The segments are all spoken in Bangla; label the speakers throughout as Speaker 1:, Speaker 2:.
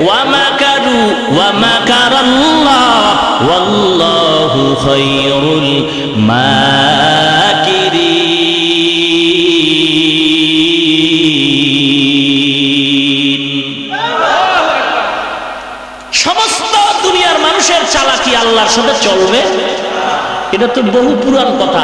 Speaker 1: ওয়া মাকারু ওয়া মাকারাল্লাহ ওয়াল্লাহু খায়রুল মাকিরিন। সমস্ত দুনিয়ার মানুষের চালাকি আল্লাহর সাথে চলবে? এটা তো বহু পুরান কথা।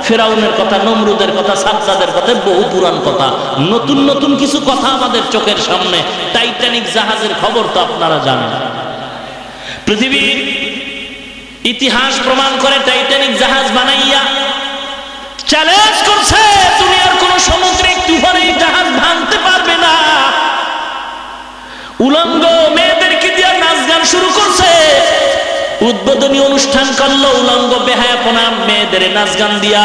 Speaker 1: ফেরাউনের কথা, নমরুদের কথা, সাদ্দাদের কথা বহু পুরান কথা। নতুন নতুন কিছু কথা আমাদের চোখের সামনে। টাইটানিক জাহাজের খবর তো আপনারা জানেন। পৃথিবীর ইতিহাস প্রমাণ করে টাইটানিক জাহাজ বানাইয়া চ্যালেঞ্জ করছে দুনিয়ার কোন সামুদ্রিক তুফানে জাহাজ ভাঙতে পারবে না। উলঙ্গ মেয়েদেরকে দিয়ে নাচ গান শুরু করছে। উদ্বোধনী অনুষ্ঠান করলো উলঙ্গ বেহায়াপনা মেয়েদের নাচ গান দিয়া।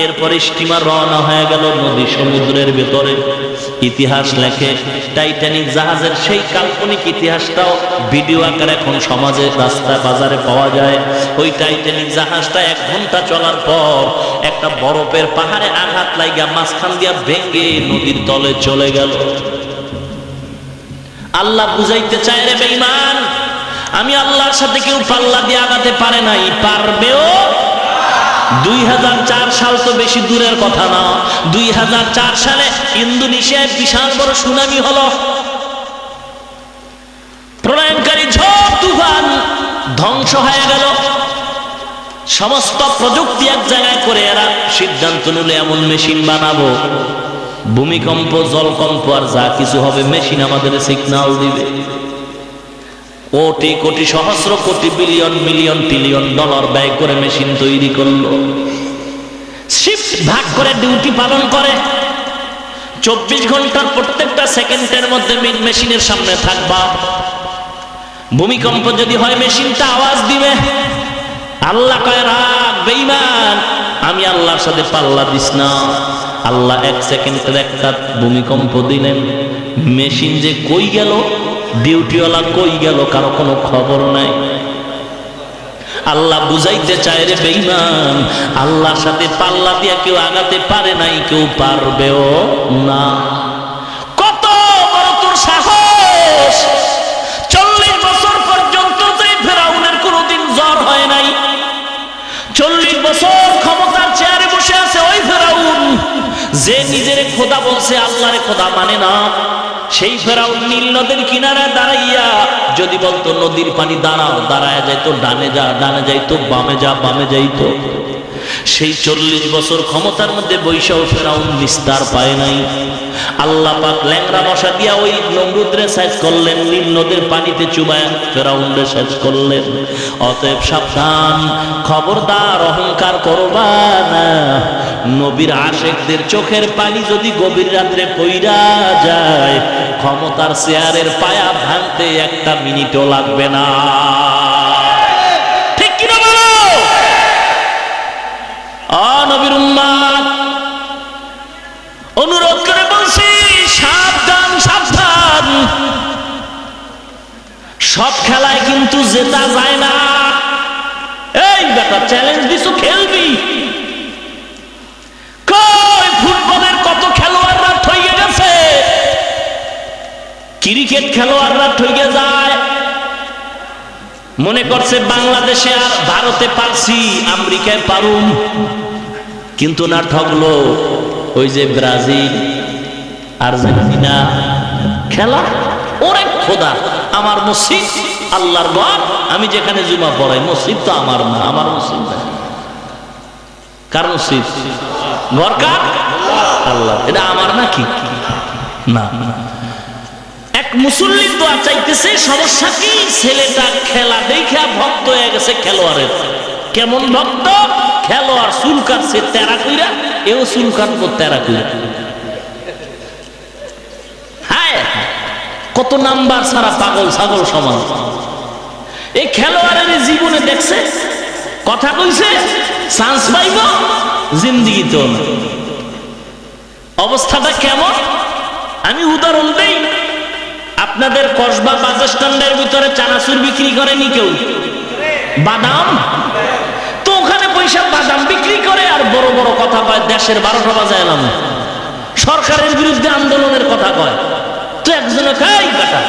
Speaker 1: এরপরে স্টিমার রওনা হয়ে গেল নদী সমুদ্রের ভেতরে। ইতিহাস লেখে টাইটানিক জাহাজের সেই কাল্পনিক ইতিহাসটাও ভিডিও আকারে এখন সমাজে রাস্তায় বাজারে পাওয়া যায়। ওই টাইটানিক জাহাজটা 1 ঘন্টা চলার পর একটা বরফের পাহাড়ে আঘাত লাগা মাঝখান দিয়া ভেঙে নদীর তলে চলে গেল। আল্লাহ বুঝাইতে চায়, রে বেঈমান, আমি আল্লাহর সাথে কেউ পাল্লা দিয়ে আগাতে পারে নাই, পারবেও। 2004 সাল তো বেশি দূরের কথা না। 2004 সালে ইন্দোনেশিয়ায় বিশাল বড় সুনামি হলো। প্রলয়ঙ্কারী ঝড় তুফান, ধ্বংস হয়ে গেল। সমস্ত প্রযুক্তি এক জায়গায় করে এরা সিদ্ধান্ত নিল এমন মেশিন বানাবো, ভূমিকম্প, জলকম্প আর যা কিছু হবে মেশিন আমাদের সিগন্যাল দিবে। কোটি কোটি সহস্র কোটি বিলিয়ন মিলিয়ন ট্রিলিয়ন ডলার ব্যয় করে মেশিন তৈরি করলো। শিফট ভাগ করে ডিউটি পালন করে। 24 ঘন্টার প্রত্যেকটা সেকেন্ডের মধ্যে মেশিনের সামনে থাকবা। ভূমিকম্প যদি হয় মেশিনটা আওয়াজ দিবে। আল্লাহ কয়, রাগ বেঈমান, আমি আল্লাহর সাথে পাল্লা দিস না। আল্লাহ 1 সেকেন্ডের একটা ভূমিকম্প দিলেন, মেশিন যে কই গেল, ডিউটিওয়ালা কই গেল, কারো কোনো খবর নাই। আল্লাহ বুঝাইতে চায়, রে বেঈমান, আল্লাহর সাথে পাল্লা দিয়া কেউ আগাতে পারে নাই, কেউ পারবেও না। কত বড় তোর সাহস! 40 বছর পর্যন্ত যে ফেরাউনের কোনোদিন জ্বর হয় নাই। 40 বছর ক্ষমতার চেয়ারে বসে আছে ওই ফেরাউন, যে নিজের খোদা বলছে, আল্লাহরে খোদা মানে না। সেই ফেরাউন নীল নদীর কিনারায় দাঁড়াইয়া যদি বলতো নদীর পানি দাঁড়াও, দাঁড়ায় যাইতো ডানে যা, ডানে যাইতো, বামে যা, বামে যাইতো। সেই 40 বছর ক্ষমতার মধ্যে বৈশাও ফেরাউন নিস্তার পায় নাই। আল্লাহ পাক ল্যাংড়া মশা দিয়া ওই নমরুদরে সেচ করলেন, নীল নদীর পানিতে চুবায় ফেরাউনরে সেচ করলেন। অতএব সাবধান, খবরদার অহংকার করবা না। নবীর আশেকদের চোখের পানি যদি গভীর রাত্রে পইরা যায়, ক্ষমতার চেয়ারের পায়া ভাঙতে 1 মিনিটও লাগবে না। ঠিক কিনা বলো? নবীর উম্মাত, অনুরোধ করে বলছি, সাবধান সাবধান। সব খেলায় কিন্তু জেতা যায় না। এই বেটা, চ্যালেঞ্জ দিছো, খেলবি। কই ফুটবলের কত খেলোয়াড়রা ঠইয়ে গেছে, ক্রিকেট খেলোয়াড়রা ঠইয়ে যায়। মনে করছে বাংলাদেশে আর ভারতে পারছি, আমেরিকায় পারুম, কিন্তু না, ঠকলো। ওই যে ব্রাজিল, আর্জেন্টিনা খেলা, ওরে খোদা, আমার মসজিদ আল্লাহর ঘর, আমি যেখানে জুমা পড়াই, মসজিদ তো আমার না, আমার মসজিদ না। কার মসজিদ? ঘর কার? আল্লাহ। এটা আমার নাকি? না। এক মুসল্লি দোয়া চাইতেছে, সমস্যা কি? ছেলেটা খেলা দেখে ভক্ত হয়ে গেছে খেলোয়াড়ের। কেমন ভক্ত? খেলোয়াড় চুল কাটছে তেরা কইরা, এও চুল কাটবো তেরা কইরা। হায়, কত নাম্বার ছাড়া পাগল ছাগল সমান। এই খেলোয়াড়ের জীবনে দেখছে, কথা কইছে, চান্স পাইব, জিন্দিগি তো না। অবস্থাটা কেমন আমি উদাহরণ দেই। আপনাদের কসবা বাস স্ট্যান্ডের ভিতরে চানাচুর বিক্রি করেনি কেউ? বাদাম তো ওখানে পয়সা বাদাম বিক্রি করে আর বড় বড় কথা কয়, দেশের 12টা বাজে এলাম, সরকারের বিরুদ্ধে আন্দোলনের কথা কয়। তো একজনে কয়, বেটা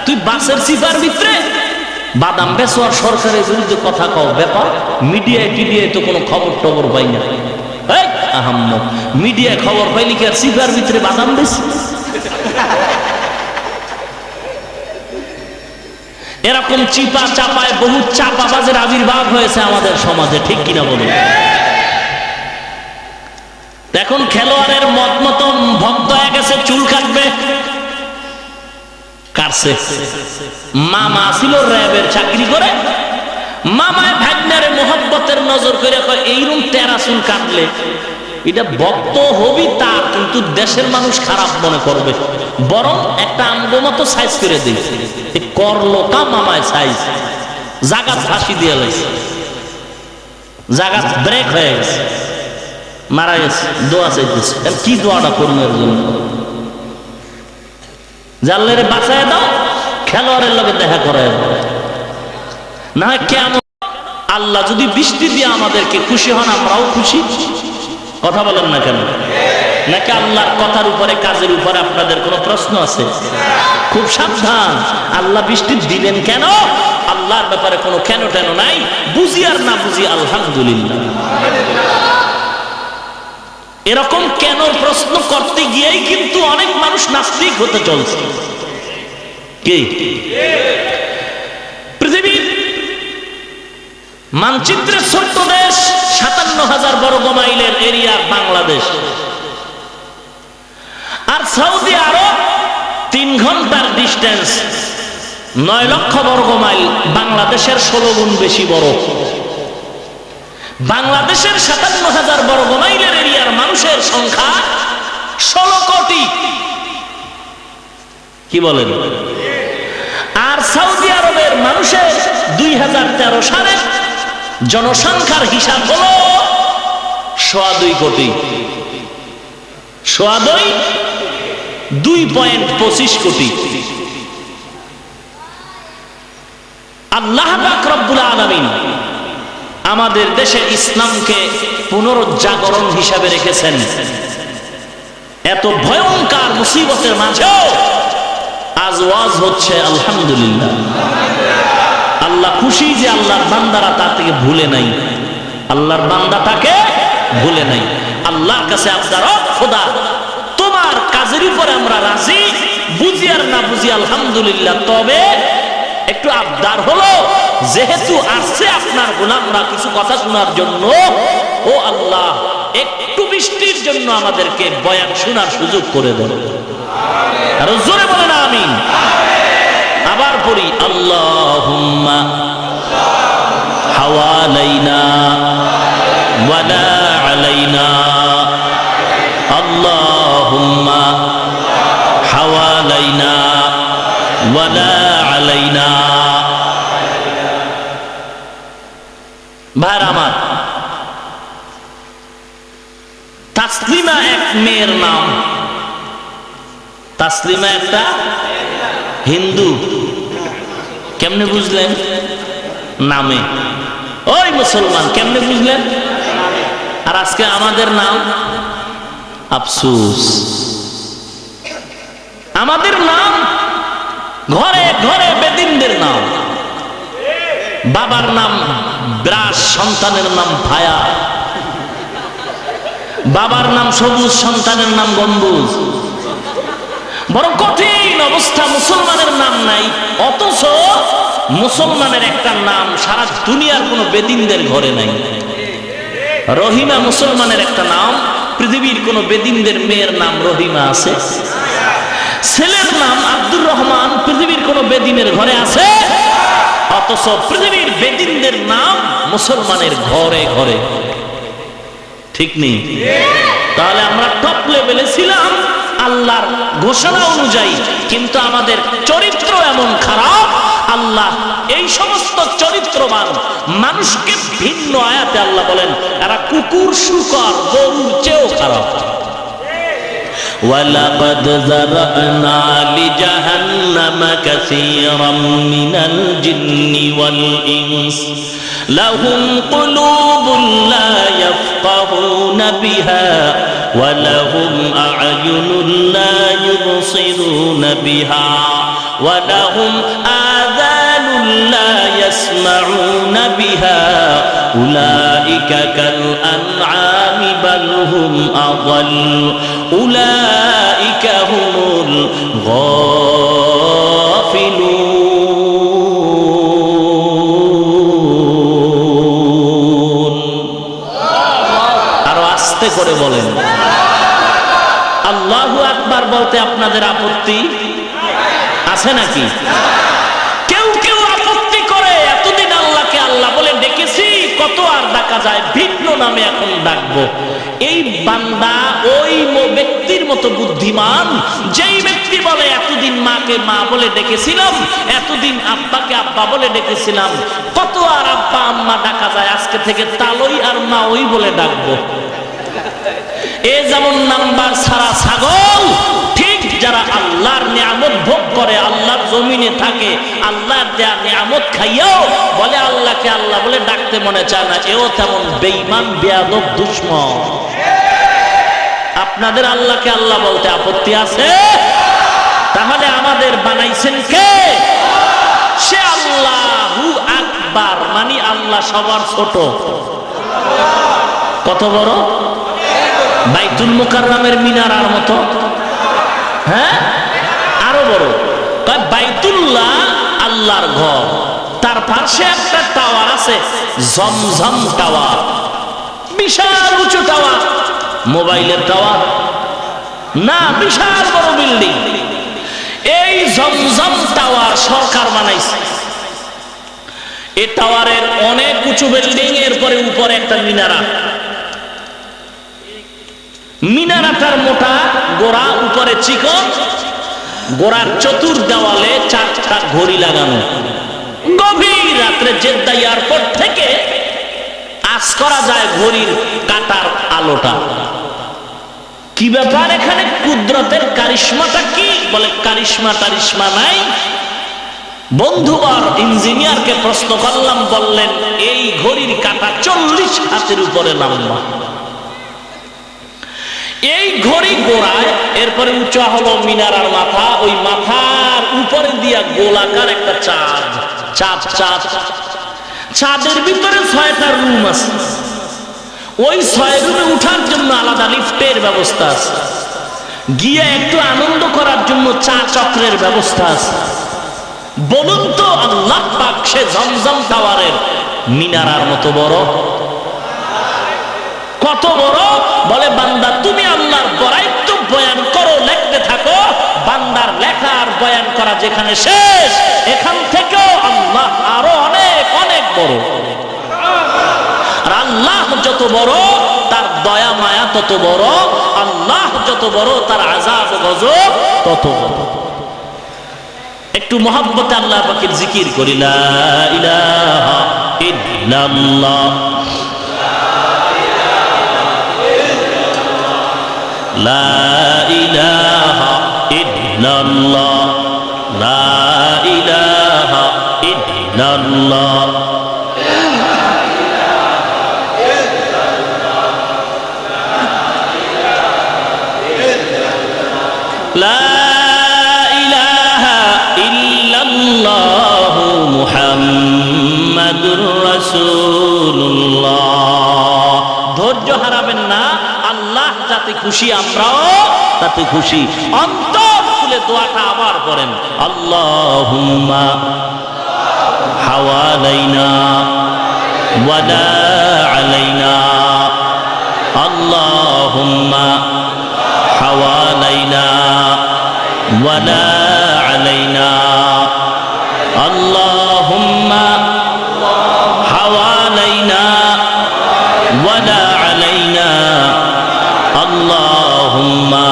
Speaker 1: তুই বাসের চিপার ভিতরে বাদাম বেচো আর সরকারের বিরুদ্ধে কথা কও, ব্যাপার মিডিয়ায় টিডিয়ায় তো কোনো খবর টবর পাই না। মিডিয়ায় খবর পাইলি কি আর চিপার ভিতরে বাদাম বেচ? এরকম চিপা চাপায় বহু চাপাবাজের আবির্ভাব হয়েছে আমাদের সমাজে, ঠিক কিনা বলুন? এখন খেলোয়াড়ের মত মতো ভক্ত হয়ে গেছে, চুল কাটবে, কাটছে। মামা ছিল র্যাবের চাকরি করে, মামায় ভাগ্নারে মোহব্বতের নজর করে কয় এইরকম তেরা চুল কাটলে এটা ভক্ত হবি তা, কিন্তু দেশের মানুষ খারাপ মনে করবে, বরং একটা আঙ্গ মতো সাইজ করে দিই। করলো কা মামায় সাইজ, জাগাত ফাঁসি দিয়ে লাগছে, জাগাত ব্রেক হয়ে গেছে, মারা গেছে। দোয়া চাইতেছে, কি দোয়াটা করুন এর জন্য? জানলে বাঁচায় দাও, খেলোয়াড়ের লগে দেখা করে না। কেমন আল্লাহ যদি বৃষ্টি দিয়ে আমাদেরকে খুশি হন, আমরাও খুশি। কথা বলেন না কেন? নাকি আল্লাহর কথার উপরে কাজের উপরে আপনাদের কোনো প্রশ্ন আছে? খুব সাবধান, আল্লাহ বৃষ্টি দিলেন কেন, আল্লাহর ব্যাপারে কোনো কেন টেন নাই, বুঝি আর না বুঝি আলহামদুলিল্লাহ। এরকম কেন প্রশ্ন করতে গিয়েই কিন্তু অনেক মানুষ নাস্তিক হতে চলছে। কি পৃথিবীর মানচিত্রের ছোট্ট দেশ, 57,000 বর্গ মাইলের এরিয়ার বাংলাদেশ, আর সৌদি আরব 3 ঘন্টার ডিস্টেন্স, 9 লক্ষ বর্গ মাইল, বাংলাদেশের 16 গুণ বেশি বড়। বাংলাদেশের 57,000 বর্গ মাইলের এরিয়ার মানুষের সংখ্যা 16 কোটি। কি বলেন? আর সৌদি আরবের মানুষের 2013 সালে জনসংখ্যার হিসাব হলো 2.25 কোটি। 2.25 কোটি। আল্লাহ পাক রব্বুল আলামিন আমাদের দেশে ইসলামকে পুনরুজ্জাগরণ হিসাবে রেখেছেন। এত ভয়ঙ্কর মুসিবতের মাঝেও আজ ওয়াজ হচ্ছে, আলহামদুলিল্লাহ। আল্লাহ খুশি যে আল্লাহর বান্দারা তার থেকে ভুলে নাই, আল্লাহর বান্দা তাকে ভুলে নাই। আল্লাহর কাছে আপনার খোদা তোমার কাজের উপরে আমরা রাজি, বুঝি আর না বুঝি আলহামদুলিল্লাহ। তবে একটু আবদার হলো, যেহেতু আসছে আপনার গোলামরা কিছু কথা শোনার জন্য, ও আল্লাহ একটু বৃষ্টির জন্য আমাদেরকে বয়ান শোনার সুযোগ করে দেন। আর জোরে বলেন আমিন। আবার পড়ি, আল্লাহুম্মা হাওয়ালাইনা ওয়ালা আলাইনা, আল্লাহুম্মা হাওয়ালাইনা ওয়ালা আলাইনা। ভাইরা আমার, তাসলিমা এক মেয়ের নাম। তাসলিমা একটা হিন্দু। কেমনে বুঝলেন? নামে। ওই মুসলমান, কেমনে বুঝলেন? আর আজকে আমাদের নাম আফসোস। আমাদের নাম ঘরে ঘরে বেদিনদের নাম। বাবার নাম ব্রাস, সন্তানের নাম ভায়া। বাবার নাম সবুজ, সন্তানের নাম গম্বুজ। বড় কঠিন অবস্থা, মুসলমানের নাম নাই, অথচ মুসলমানের একটা নাম সারা দুনিয়ার কোন বেদিনদের ঘরে নাই। রহিমা মুসলমানের একটা নাম, পৃথিবীর কোন বেদিনদের মেয়ের নাম রহিমা আছে? ছেলের নাম আব্দুর রহমান, পৃথিবীর কোন বেদিনের ঘরে আছে? অথচ পৃথিবীর বেদিনদের নাম মুসলমানের ঘরে ঘরে। ঠিক নেই? তাহলে আমরা টপ লেভেলে ছিলাম আল্লাহর ঘোষণা অনুযায়ী, কিন্তু আমাদের চরিত্র এমন খারাপ। আল্লাহ এই সমস্ত চরিত্রবান মানুষকে ভিন্ন আয়াতে আল্লাহ বলেন, এরা কুকুর, শুকর, গরুর চেয়েও খারাপ। وَلَقَدْ ذَرَأْنَا لِجَهَنَّمَ كَثِيرًا مِنَ الْجِنِّ وَالْإِنسِ لَهُمْ قُلُوبٌ لَا يَفْقَهُونَ بِهَا وَلَهُمْ أَعْيُنٌ لَا يُبْصِرُونَ بِهَا ولهم آذان لا يسمعون بها أولئك كالأنعام بل هم أضل أولئك هم الغافلون আরো আস্তে করে বলেন আল্লাহু আকবার বলতে আপনাদের আপত্তি আছে নাকি? কেউ কেউ আপত্তি করে এতদিন আল্লাহকে আল্লাহ বলে ডেকেছি, কত আর ডাকা যায়, ভিন্ন নামে এখন ডাকবো। এই বান্দা ওই ব্যক্তির মতো বুদ্ধিমান যেই ব্যক্তি বলে এতদিন মাকে মা বলে ডেকেছিলাম, এতদিন আব্বাকে আব্বা বলে ডেকেছিলাম, কত আর আব্বা আম্মা ডাকা যায়, আজকে থেকে তালই আর মা ওই বলে ডাকবো। এ যেমন নাম্বার ছাড়া ছাগল, ঠিক যারা আল্লাহর নিয়ামত ভোগ করে, আল্লাহর জমিনে থাকে, আল্লাহর দেয়া নিয়ামত খাইয়াও বলে আল্লাহকে আল্লাহ বলে ডাকতে মনে চায় না, এও তেমন বেঈমান বেয়াদব দুশমন। আপনাদের আল্লাহকে আল্লাহ বলতে আপত্তি আছে? তাহলে আমাদের বানাইছেন কে? সে আল্লাহু আকবার, মানে আল্লাহ সবার ছোট। কত বড়? বাইতুল মুকাররমের মিনারার মতো, হ্যাঁ আরো বড়। বাইতুল্লাহ আল্লাহর ঘর, তার পাশে একটা টাওয়ার আছে, জমজম টাওয়ার, বিশাল উঁচু টাওয়ার, মোবাইলের টাওয়ার না, বিশাল বড় বিল্ডিং। এই জমজম টাওয়ার সরকার বানাইছে। এই টাওয়ারের অনেক উঁচু বিল্ডিং, এরপরে উপরে একটা মিনারা, মিনারাটার মোটা গোড়া, উপরে চিকন, গোড়ার চতুর দেওয়ালে 4টা ঘড়ি লাগানো। গভীর রাত্রে জেদ্দা এয়ারপোর্ট থেকে আজ করা যায় ঘড়ির কাটার আলোটা। কি ব্যাপার এখানে কুদরতের কারিশমাটা কি? বলে কারিশমা টারিশমা নাই। বন্ধুবার ইঞ্জিনিয়ারকে প্রশ্ন করলাম, বললেন এই ঘড়ির কাটা 40 হাতের উপরে লম্বা। এই ঘড়ি গোড়ায়, এরপরে উঁচা হলো মিনারার মাথা, ওই মাথার উপরে দিয়া গোলাকার একটা চাঁদ, চাঁদের ভিতরে 6টা রুম আছে। ওই 6 রুমে উঠার জন্য আলাদা লিফটের ব্যবস্থা আছে, গিয়ে একটু আনন্দ করার জন্য চা চক্রের ব্যবস্থা আছে। বলুন তো আল্লাহ পাক সে জমজম টাওয়ারের মিনারার মতো বড়? কত বড়? বলে বান্দা তুমি আল্লাহর বড়াইত্ব বয়ান করো, লেখতে থাকো, বান্দার লেখা আর বয়ান করা যেখানে শেষ, এখান থেকেও আল্লাহ আরো অনেক অনেক বড়। আর আল্লাহ যত বড় তার দয়া মায়া তত বড়, আল্লাহ যত বড় তার আযাব গজব তত বড়। একটু মহব্বতে আল্লাহ পাকের জিকির করি, লা ইলাহা ইল্লাল্লাহ, লা ইলাহা ইল্লাল্লাহ, লা ইলাহা ইল্লাল্লাহ, লা ইলাহা ইল্লাল্লাহ মুহাম্মাদুর রাসূলুল্লাহ। ধৈর্য হারাবেন না, আল্লাহ যাতে খুশি আমরাও তাতে খুশি। অন্তর খুলে দোয়াটা আবার পড়েন, আল্লাহুম্মা হাওয়ালাইনা ওয়ালা আলাইনা, আল্লাহুম্মা হাওয়ালাইনা ওয়ালা আলাইনা, আল্লাহুম্মা হাওয়ালাইনা ওয়ালা আলাইনা, আল্লাহুম্মা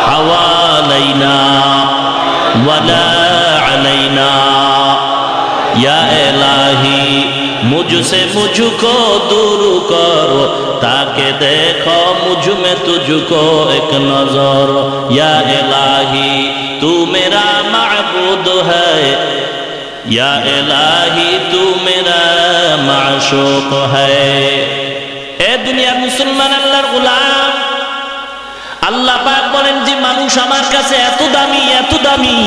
Speaker 1: হাওয়ালাইনা ওয়ালা আলাইনা। या इलाही मुझसे मुझको दूर करो, ताकि देखो मुझ में तुझको एक नजर। या इलाही तू मेरा माबूद है, या इलाही तू मेरा माशूक है। ए दुनिया मुसलमान अल्लाहर गुलाम, আল্লাহ পাক বলেন যে মানুষ আমার কাছে এত দামি এত দামি,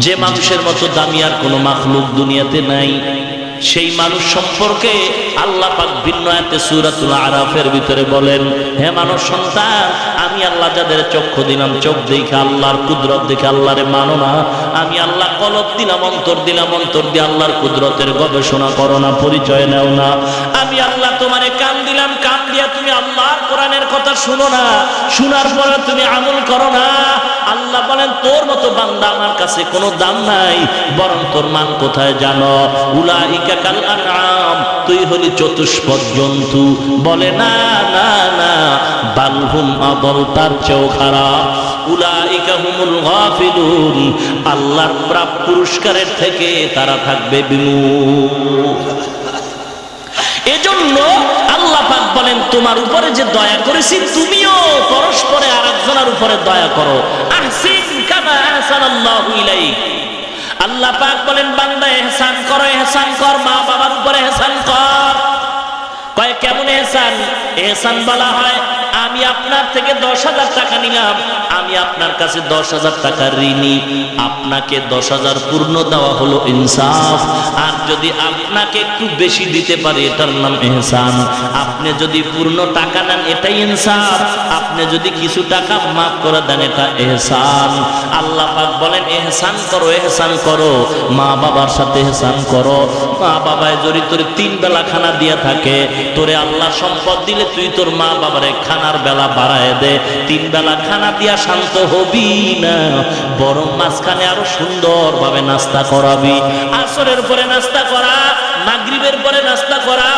Speaker 1: যে মানুষের মতো দামি আর কোনো মাখলুক দুনিয়াতে নাই। সেই মানুষ সম্পর্কে আল্লাহ পাক ভিন্ন আয়াতে সূরাতুল আরাফের ভিতরে বলেন, হে মানব সন্তান, আমি আল্লাহ যাদের চক্ষু দিলাম, চোখ দেখে আল্লাহর কুদরত দেখে আল্লাহরে মানো না, আমি আল্লাহ কলব দিলাম, অন্তর দিলাম, অন্তর দিয়ে আল্লাহর কুদরতের গবেষণা করো না, পরিচয় নেও না। আমি আল্লাহ তোমারে কান দিলাম, কান দিয়া তুমি আল্লাহর কোরআনের কথা শুনো না, শোনার পরে তুমি আমল করো না। আল্লাহ বলেন, তোর মতো বান্দা আমার কাছে কোনো দাম নাই, বরং তোর মান কোথায় জানো? উলাইকা কাল আনআম, তুই হলি চতুষ্পদ জন্তু। বলে না না না, বালহুম আদল, তার চেয়েও খারাপ। উলাইকা হুমুল গাফিলুন, আল্লাহর প্রাপ্ত পুরস্কারের থেকে তারা থাকবে বিমুখ। এজন্য আল্লাহ পাক বলেন, তোমার উপরে যে দয়া করেছি, তুমিও পরস্পরে আরেকজনের উপরে দয়া করো। আহসিন কামা আহসানাল্লাহু ইলাইক। আল্লাহ পাক বলেন, বান্দা ইহসান করো, ইহসান কর, মা বাবার উপরে ইহসান কর। কয় কেমন ইহসান? ইহসান বলা হয়, আমি আপনার থেকে 10,000 টাকা নিলাম, আমি আপনার কাছে 10,000 টাকা ঋণী, আপনাকে 10,000 পূর্ণ দেওয়া হলো ইনসাফ। আর যদি আপনাকে একটু বেশি দিতে পারে, এটার নাম ইহসান। আপনি যদি পূর্ণ টাকা নেন, এটাই ইনসাফ। আপনি যদি কিছু টাকা মাফ করে দেন, এটা ইহসান। আল্লাহ পাক বলেন, ইহসান করো, ইহসান করো, মা বাবার সাথে ইহসান করো। মা বাবায় যদি তোর 3 বেলা খানা দিয়া থাকে, তোরে আল্লাহ সম্পদ দিলে তুই তোর মা বাবারে খানার বেলা বাড়ায় দে। 3 বেলা খানা দিয়া শান্ত হবি না, বরং মাঝখানে আরো সুন্দর ভাবে নাস্তা করাবি। আসরের পরে নাস্তা করা, মাগরিবের পরে নাস্তা করা।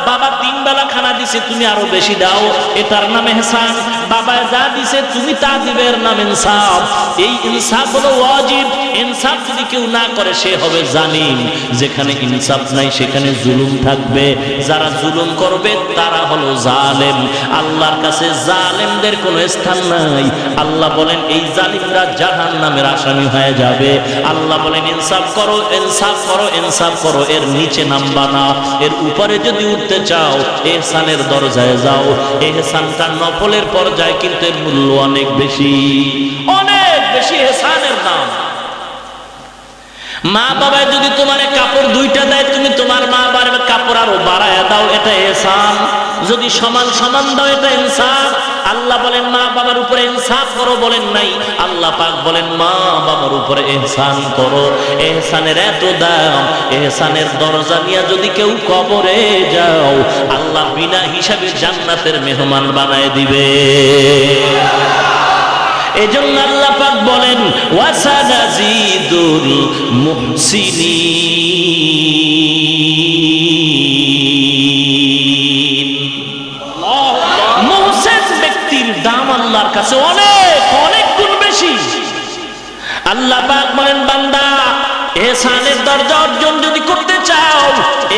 Speaker 1: বাবা 3 বেলা খানা দিছে, তুমি আরো বেশি দাও, এটার নাম ইহসান। বাবা যা দিছে তুমি তা দিবে, এর নাম ইনসাফ। এই ইনসাফ হলো ওয়াজিব। ইনসাফ যদি কেউ না করে, সে হবে জালিম। যেখানে ইনসাফ নাই, সেখানে জুলুম থাকবে। যারা জুলুম করবে, তারা হলো জালেম। আল্লাহর কাছে জালেমদের কোনো স্থান নাই। আল্লাহ বলেন, এই জালিমরা জাহান্নামের আসামি হয়ে যাবে। আল্লাহ বলেন, ইনসাফ করো, ইনসাফ করো, ইনসাফ করো। এর নিচে নামবা না, এর উপরে যদি উঠতে চাও, ইহসানের দরজায় যাও। ইহসানটা নফলের পর্যায়ে, কিন্তু এর মূল্য অনেক বেশি, অনেক বেশি ইহসানের দাম। মা বাবা যদি তোমার কাপড় 2টা দেয়, তুমি তোমার মা বাবার কাপড় আরো বাড়ায় দাও, এটা ইহসান। যদি সমান সমান দাও, এটা ইনসাফ। আল্লাহ বলেন, মা বাবার উপরে ইনসাফ করো, বলেন নাই। আল্লাহ পাক বলেন, মা বাবার উপরে ইহসান করো। ইহসানের এত দাম, ইহসানের দরজা নিয়ে যদি কেউ কবরে যাও, আল্লাহ বিনা হিসাবে জান্নাতের মেহমান বানায় দিবে। এজন্য আল্লাহ পাক বলেন, ওয়াসানাজিদুল মুহসিনিন। মুহসিন ব্যক্তির দাম আল্লাহর কাছে অনেক অনেক গুণ বেশি। আল্লাহ পাক বলেন, বান্দা ইহসানের দরজা অর্জন যদি করতে চাও,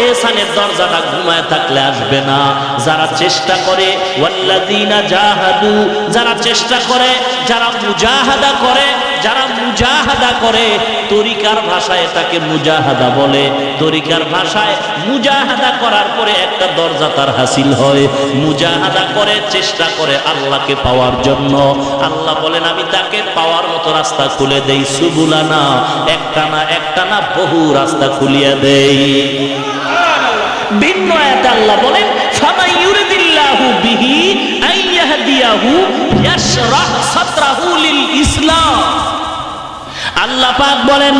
Speaker 1: ইহসানের দরজাটা ঘুমায় থাকলে আসবে না। যারা চেষ্টা করে, ওয়াল্লাযীনা জাহাদু, যারা চেষ্টা করে, যারা মুজাহাদা করে, যারা মুজাহাদা করে, তরিকার ভাষায় এটাকে মুজাহাদা বলে। তরিকার ভাষায় মুজাহাদা করার পরে একটা দরজা তার হাসিল হয়। মুজাহাদা করে, চেষ্টা করে আল্লাহকে পাওয়ার জন্য। আল্লাহ বলেন, আমি তাকে পাওয়ার মতো রাস্তা খুলে দেই। সুবুলানা, একটা না একটা না বহু রাস্তা খুলিয়ে দেই। ভিন্ন আয়াতে আল্লাহ বলেন, ফামান ইউরিদিল্লাহু বিহি আইয়াহদিয়াহু ইয়াশরাহ সাদরাহু লিল ইসলাম। আল্লাহ পাক বলেন,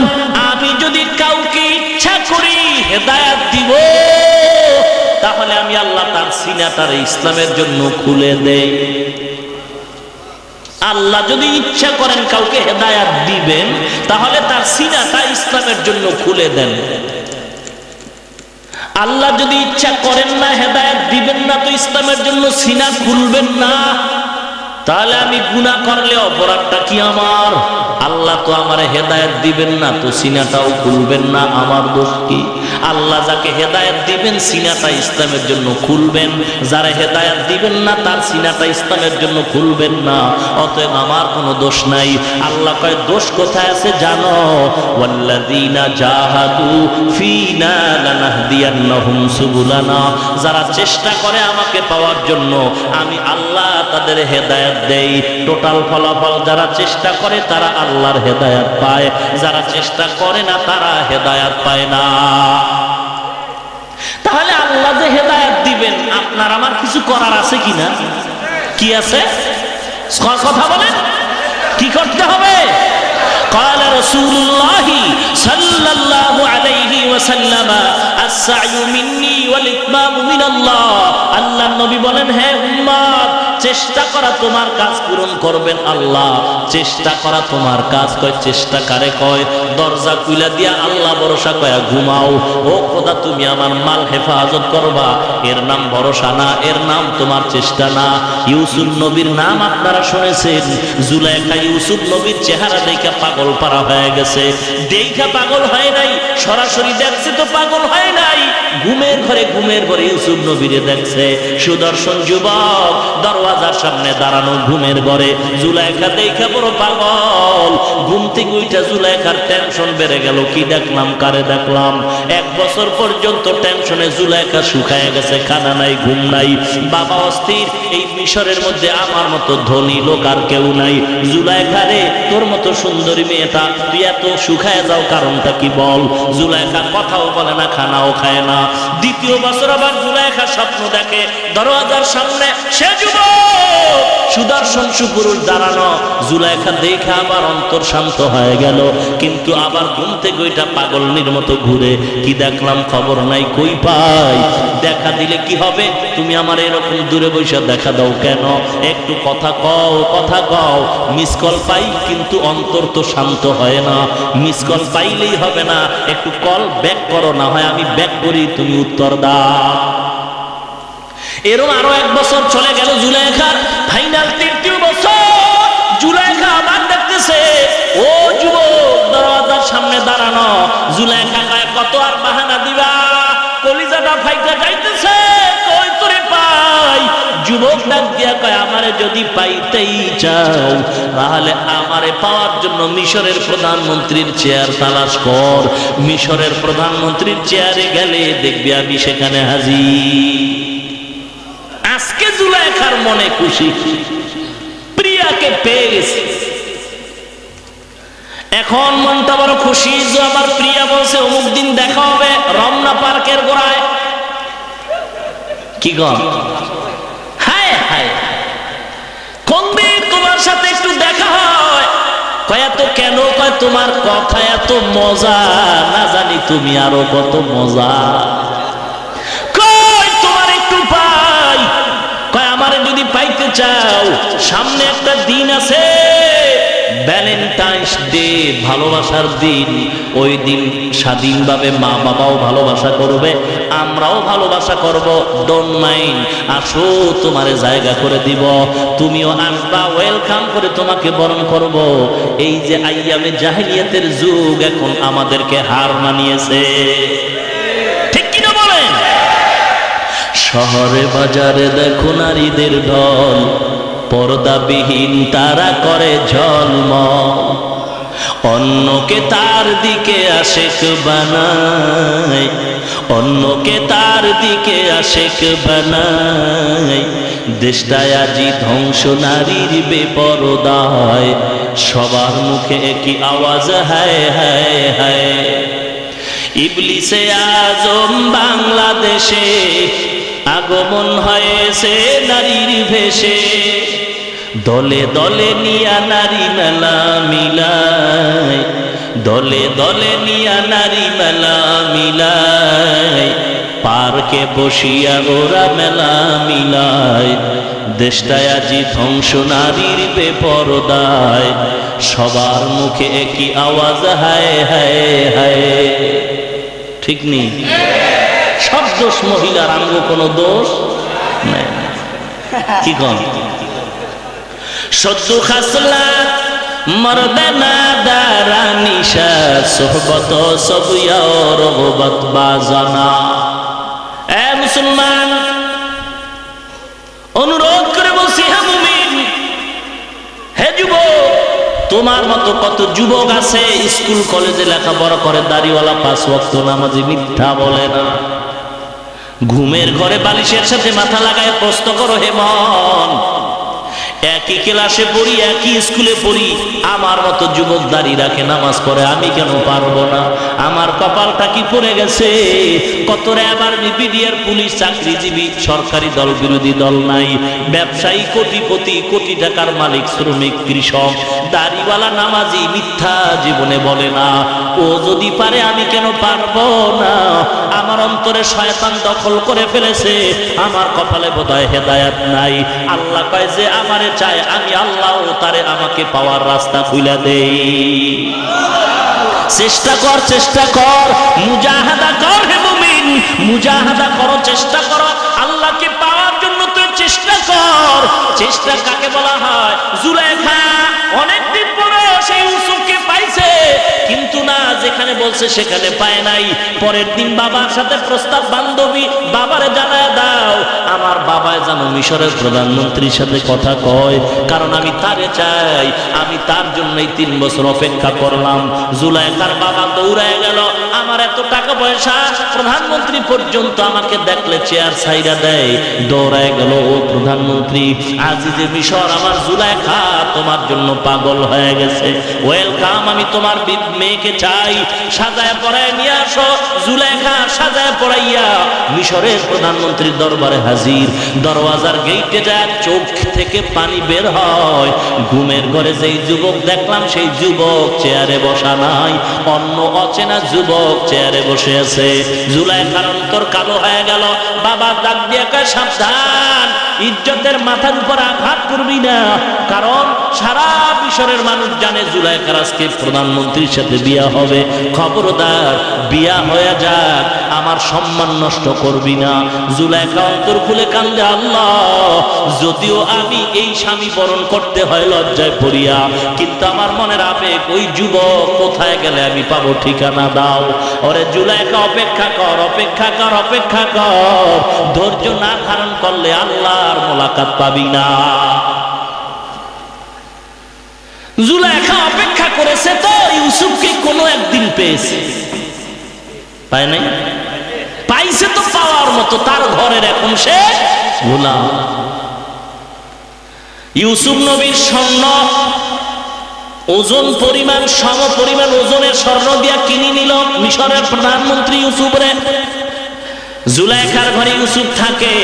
Speaker 1: আমি যদি কাউকে ইচ্ছা করি হেদায়েত দিব, তাহলে আমি আল্লাহ তার সিনাটার ইসলামের জন্য খুলে দেই। আল্লাহ যদি ইচ্ছা করেন কাউকে হেদায়েত দিবেন, তাহলে তার সিনাটা ইসলামের জন্য খুলে দেন। আল্লাহ যদি ইচ্ছা করেন না, হেদায়েত দিবেন না, তো ইসলামের জন্য সিনা খুলবেন না, তাহলে আমি গুনাহ করলে অপরাধটা কি আমার? আল্লাহ তো আমারে হেদায়েত দিবেন না, তো সিনাটাও খুলবেন না, আমার দোষ কি? আল্লাহ যাকে হেদায়েত দিবেন সিনাটা ইসলামের জন্য খুলবেন, যারা হেদায়েত দিবেন না তার সিনাটা ইসলামের জন্য খুলবেন না। অতএব আমার কোনো দোষ নাই। আল্লাহ কয় দোষ কোথায় আছে জানো? ওয়াল্লাযীনা জাহাদু ফীনা লানাহদিয়ান্নাহুম সুবুলানা, যারা চেষ্টা করে আমাকে পাওয়ার জন্য আমি আল্লাহ তাদের হেদায়েত দেই। টোটাল ফলাফল যারা চেষ্টা করে তারা আল্লাহর হেদায়েত পায়, যারা চেষ্টা করে না তারা হেদায়েত পায় না। তাহলে আল্লাহ যে হেদায়েত দিবেন আপনার আমার কিছু করার আছে কিনা? কি আছে? কথা বলেন, কি করতে হবে? قال رسول الله صلى الله عليه وسلم السعي مني والإتمام من الله। আল্লাহ নবী বলেন, হে উম্মত, চেষ্টা করা তোমার কাজ পূরণ করবেন আল্লাহ। চেষ্টা করা তোমার কাজ। কয় চেষ্টা কারে কয়? দরজা খুলে দিয়া আল্লাহ ভরসা কয়া ঘুমাও। ও খোদা তুমি আমার মাল হেফাজত করবা, এর নাম ভরসা না, এর নাম তোমার চেষ্টা না। ইউসুফ নবীর নাম আপনারা শুনেছেন। জুলাইখা ইউসুফ নবীর চেহারা দেখে পাগল পারা হয়ে গেছে। দেখা পাগল হয় নাই, সরাসরি দেখছে তো পাগল হয় নাই। ঘুমের ঘরে ইউসুফ নবীরে দেখছে। সুদর্শন যুবক দরওয়াজার সামনে দাঁড়ানো ঘুমের ঘরে। জুলাইখা দেখা বড় পাগল। ঘুম থেকে উঠা জুলাইখার টেনশন বেড়ে গেল। কি দেখলাম, কারে দেখলাম? 1 বছর পর্যন্ত টেনশনে জুলাইখা শুকায় গেছে, খানা নাই, ঘুম নাই, বাবা অস্থির। এই মিশরের মধ্যে আমার মতো ধনী লোক আর কেউ নাই। জুলাইখা রে, তোর মতো সুন্দরী মেয়েটা তুই এত শুকায় যাও, কারণটা কি বল? জুলাইখা কথাও বলে না, খানাও খায় না। 2য় বছর আবার জুলাইখা স্বপ্ন দেখে দরওয়াজার সামনে সে যুবক সুদর্শন সুপুরুষ দাঁড়ানো। জুলাইখা দেখে আবার অন্তর শান্ত হয়ে গেল, কিন্তু আবার ঘুম থেকে ওইটা পাগলনির মতো ঘুরে। কি দেখলাম খবর নাই, কই পাই? দেখা দিলে কি হবে? তুমি আমার এরকম দূরে বসে দেখা দাও কেন? একটু কথা কও, কথা কও। মিস কল পাই কিন্তু অন্তর তো শান্ত হয় না। মিস কল পাইলেই হবে না, একটু কল ব্যাক করো, না হয় আমি ব্যাক করি, তুমি উত্তর দাও। এরকম আরো 1 বছর চলে গেল জুলাইখার। ফাইনাল 3য় বছর জুলাইখা আবার দেখতেছে ও যুবক দরওয়াজার সামনে দাঁড়ানো। জুলাইখা কয় কত আর বাহানা দিবা? কলিজাটা ফাইটা যাইতেছে, কই তোরে পাই? যুবক ডাক দিয়া কয় আমারে যদি পাইতেই চাও তাহলে আমারে পাওয়ার জন্য মিশরের প্রধানমন্ত্রীর চেয়ার তালাশ কর। মিশরের প্রধানমন্ত্রীর চেয়ারে গেলে দেখবি আমি সেখানে হাজির। আজকে জুলাইখার মনে খুশি, প্রিয়াকে পেয়ে গেছে। এখন মনটা বড় খুশি যে আমার প্রিয়া বলছে অমুক দিন দেখা হবে রমনা পার্কের গোড়ায়। কি গো, হায় হায়, কোন দিন তোমার সাথে একটু দেখা হয়? কয় এত কেন? কয় তোমার কথা এত মজা, না জানি তুমি আরো কত মজা। যদি পাইতে চাও সামনে একটা দিন আছে, ভ্যালেন্টাইন্স ডে, ভালোবাসার দিন। ওই দিন স্বাধীনভাবে মা বাবাও ভালোবাসা করবে, আমরাও ভালোবাসা করব। ডোন্ট মাইন্ড, আসো তোমারে জায়গা করে দিব, তুমিও আসবা, ওয়েলকাম করে তোমাকে বরণ করব। এই যে আইয়ামে জাহেলিয়াতের যুগ এখন আমাদেরকে হার মানিয়েছে, ঠিক কিনা বলেন? শহরে বাজারে দেখো নারীদের ঢল, পর্দাবিহীন তারা করে ঝলমল। অন্যকে তার দিকে আশেক বানায়, অন্যকে তার দিকে আশেক বানায়। দেশটায় আজি ধ্বংস নারীর বেপরদায়, সবার মুখে একই আওয়াজ হায় হায় হায়। ইবলিসে আজম বাংলাদেশে আগমন হয়েছে নারীর ভেষে। দলে দলে নিয়া নারী মেলা মিলায়, দলে দলে নিয়া নারী মেলা মিলায়। পার্কে বসিয়া ওরা মেলা মিলায়। দেশটায় আজি ধ্বংস নারীর বেপরদায়, সবার মুখে একই আওয়াজ হায় হায় হায়। ঠিক নেই? সব দোষ মহিলার, আঙ্গ কোনো দোষ নেই। কি কন? সদ্য খাসলাত मर्द नादारा निशा सोहबत सब रगबत बाजाना। ए मुसलमान, অনুরোধ করে বলছি, হে মুমিন, হে যুবক, তোমার মতো কত যুবক আছে স্কুল কলেজে লেখাপড়া করে, দাড়িওয়ালা, 5 ওয়াক্ত নামাজি, মিথ্যা বলে না। ঘুমের ঘরে বালিশের সাথে মাথা লাগায় প্রশ্ন করো, হে মন, একই ক্লাসে পড়ি, একই স্কুলে পড়ি, আমার মতো যুবক দাঁড়িয়ে রাখে, নামাজ পড়ে, আমি কেন পারবো না? আমার কপালটা কি পড়ে গেছে? কত র্যাব, আর্মি, বিডিআর, পুলিশ, চাকরিজীবী, সরকারি দল, বিরোধী দল নাই, ব্যবসায়ী, কোটিপতি, কোটি টাকার মালিক, শ্রমিক, কৃষক, দাড়িওয়ালা, নামাজি, মিথ্যা জীবনে বলে না। ও যদি পারে, আমি কেন পারবো না? আমার অন্তরে শয়তান দখল করে ফেলেছে, আমার কপালে বোধহয় হেদায়েত নাই। আল্লাহ কয় যে আমারে চায়, আমি আল্লাহ তারে আমাকে পাওয়ার রাস্তা খুলে দেই। চেষ্টা কর, চেষ্টা কর, মুজাহাদা কর হে মুমিন, মুজাহাদা করো, চেষ্টা করো আল্লাহকে পাওয়ার জন্য। তুই চেষ্টা কর। চেষ্টা কাকে বলা হয়? জুলেখা অনেকদিন পরে সেই ইউসুফকে পাইছে, কিন্তু না, যেখানে বলছে সেখানে পায় নাই। পরের দিন বাবার সাথে প্রস্তাব, বান্ধবী, বাবারে জানায় দাও আমার বাবায় যেন মিশরের প্রধানমন্ত্রীর সাথে কথা কয়, কারণ আমি তারে চাই। আমি তার জন্যই 3 বছর অপেক্ষা করলাম। জুলাইখার বাবা দৌড়ায় গেল, আমার এত টাকা পয়সা, প্রধানমন্ত্রী পর্যন্ত আমাকে দেখলে চেয়ার ছাইরা দেয়। দৌড়ায় গেল, ও প্রধানমন্ত্রী, আজিজে মিশর, আমার জুলাইখা তোমার জন্য পাগল হয়ে গেছে, ওয়েলকাম, আমি তোমার মেয়েকে চাই, সাজায় পড়ায় নিয়ে আসো। জুলাইখা সাজায় পড়াইয়া মিশরের প্রধানমন্ত্রীর দরবারে হাজির। দরওয়াজার গেইটে যায়, চোখ থেকে পানি বের হয়। ঘুমের ঘরে যেই যুবক দেখলাম, সেই যুবক চেয়ারে বসা নাই, অন্য অচেনা যুবক চেয়ারে বসে আছে। জুলাইখার অন্তর কালো হয়ে গেল। বাবা ডাক দিয়ে কয়, সাবধান, ইজ্জতের মাথার উপর আঘাত করবি না, কারণ সারা মিশরের মানুষ জানে জুলাইখার আজকে প্রধানমন্ত্রীর সাথে বিয়া হবে। খবরদার, বিয়া হয়ে যাক, আমার সম্মান নষ্ট করবি না। জুলাইখা অন্তর খুলে কান্দে, আল্লাহ, যদিও আমি এই স্বামী বরণ করতে হয় লজ্জায় পড়িয়া, কিন্তু আমার মনের আবেগ, ওই যুবক কোথায় গেলে আমি পাবো, ঠিকানা দাও। ওরে জুলাইখা, অপেক্ষা কর, অপেক্ষা কর, অপেক্ষা কর। ধৈর্য না ধারণ করলে আল্লাহর মোলাকাত পাবি না। জুলাইখা অপেক্ষা করেছে তো ইউসুফকে কোনো একদিন পেয়েছে, পায় নাই? পাইছে তো পাওয়ার মতো, তার ঘরের এখন সে গোলাম। ইউসুফ নবীর স্বর্ণ ওজন পরিমাণ, সম পরিমাণ ওজনের স্বর্ণ দিয়া কিনে নিল মিশরের প্রধানমন্ত্রী ইউসুফরে। জুলাইখার ঘরে ইউসুফ থাকে।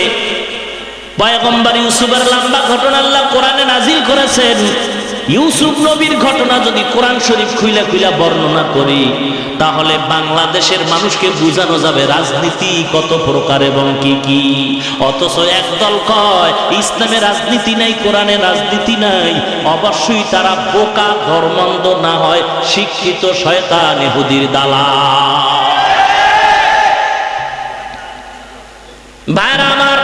Speaker 1: পয়গম্বর ইউসুফের লম্বা ঘটনা আল্লাহ কোরআনে নাজিল করেছেন। ইউসুফ নবীর ঘটনা যদি কোরআন শরীফ খুইলা খুইলা বর্ণনা করি, তাহলে বাংলাদেশের মানুষকে বোঝানো যাবে রাজনীতি কত প্রকার এবং কি কি। অথচ একদল কয় ইসলামে রাজনীতি নাই, কোরআনে রাজনীতি নাই। অবশ্যই তারা বোকা, ধর্মান্ধ না হয় শিক্ষিত শয়তান ইহুদির দালাল। ভাইরা আমার,